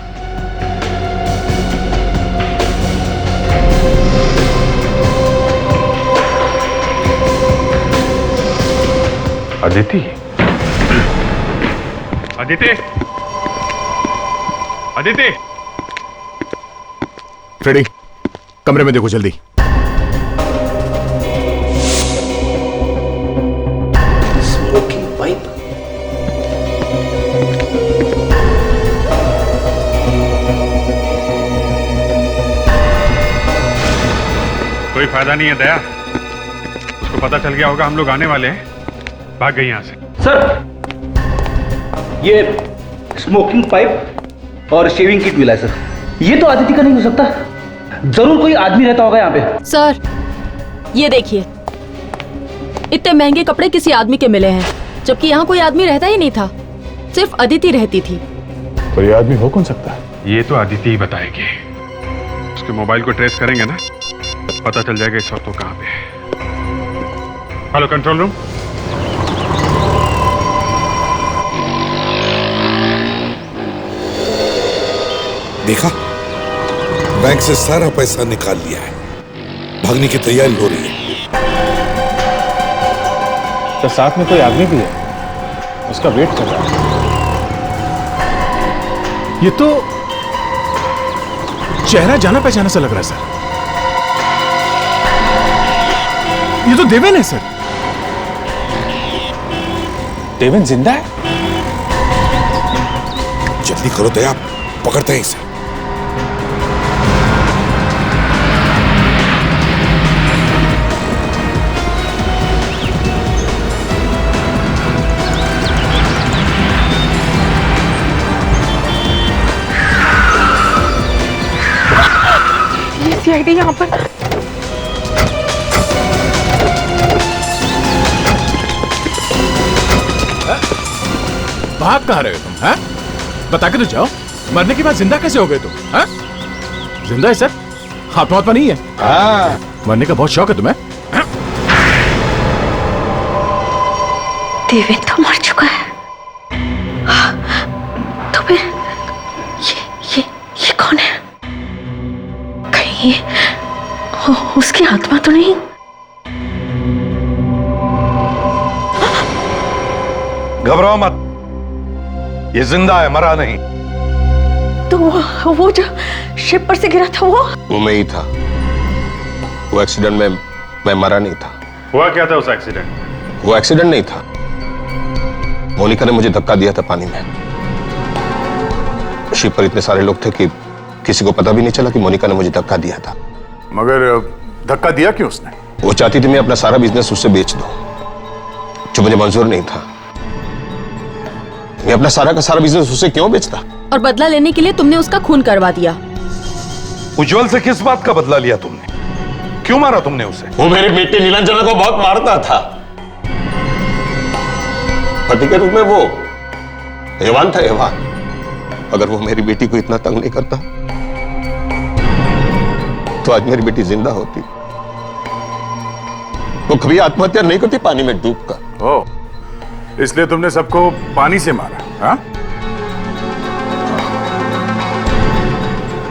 अदिति? अदिति? अदिति? फ्रेडी, कमरे में देखो जल्दी। Smoking pipe. कोई फायदा नहीं है दया, उसको पता चल गया होगा हम लोग आने वाले हैं, भाग गई यहां से। सर, ये स्मोकिंग पाइप और शेविंग किट मिला है सर। ये तो अदिति का नहीं हो सकता, जरूर कोई आदमी रहता होगा यहाँ पे। सर ये देखिए, इतने महंगे कपड़े किसी आदमी के मिले हैं, जबकि यहाँ कोई आदमी रहता ही नहीं था, सिर्फ अदिति रहती थी। पर ये आदमी हो कौन सकता है? ये तो अदिति ही बताएगी। उसके मोबाइल को ट्रेस करेंगे ना, पता चल जाएगा इस वक्त वो कहाँ पे है। Hello control room. देखा, बैंक से सारा पैसा निकाल लिया है, भागने की तैयारी हो रही है। तो साथ में कोई आदमी भी है, उसका वेट कर रहा है। ये तो चेहरा जाना पहचाना सा लग रहा है सर। ये तो देवेन है सर। देवेन जिंदा है? जल्दी करो दया, पकड़ते हैं इसे। सीआईडी यहाँ पर। भाग कहाँ रहे हो तुम? हैं? बता के तो जाओ, मरने के बाद जिंदा कैसे हो गए तुम? हैं? जिंदा है सर, आत्मा नहीं है। हाँ। मरने का बहुत शौक है तुम्हें? देवेन तो मर चुका है। तो फिर ये कौन है? कहीं उसकी आत्मा तो नहीं? घबराओ मत, ये जिंदा है, मरा नहीं। तो वो जो शिप पर से गिरा था वो मैं ही था। वो एक्सीडेंट में मैं मरा नहीं था। हुआ क्या था उस एक्सीडेंट में? वो एक्सीडेंट नहीं था, मोनिका ने मुझे धक्का दिया था पानी में। शिप पर इतने सारे लोग थे कि किसी को पता भी नहीं चला कि मोनिका ने मुझे धक्का दिया था। मगर धक्का दिया क्यों उसने? वो चाहती थी मैं अपना सारा बिजनेस उससे बेच दूं, जो मुझे मंजूर नहीं था। मैं अपना सारा का सारा बिजनेस उससे क्यों बेचता? और बदला लेने के लिए तुमने उसका खून करवा दिया। उज्जवल से किस बात का बदला लिया तुमने? क्यों मारा तुमने उसे? वो मेरी बेटी नीलांजना को बहुत मारता था। पति के रूप में वो हैवान था, हैवान। अगर वो मेरी बेटी को इतना तंग नहीं करता तो आज मेरी बेटी जिंदा होती। वो कभी आत्महत्या नहीं करती पानी में डूबकर। ओह, इसलिए तुमने सबको पानी से मारा? हाँ?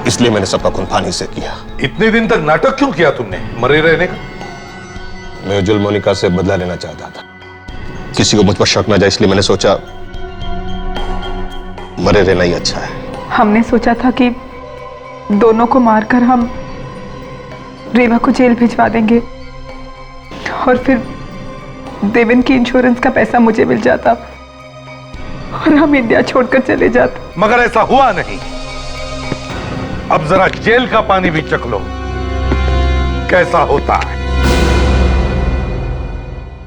इसलिए मैंने सबका खून पानी से किया। इतने दिन तक नाटक क्यों किया तुमने मरे रहने का? मैं उज्जवल मोनिका से बदला लेना चाहता था। किसी को मुझ पर शक न जाए, इसलिए मैंने सोचा मरे रहना ही अच्छा है। हमने सोचा था कि दोनों को मारकर हम रेवा को जेल भिजवा देंगे और फिर देवेन की इंश्योरेंस का पैसा मुझे मिल जाता और हम इंडिया छोड़कर चले जाते। मगर ऐसा हुआ नहीं। अब जरा जेल का पानी भी चख लो कैसा होता है।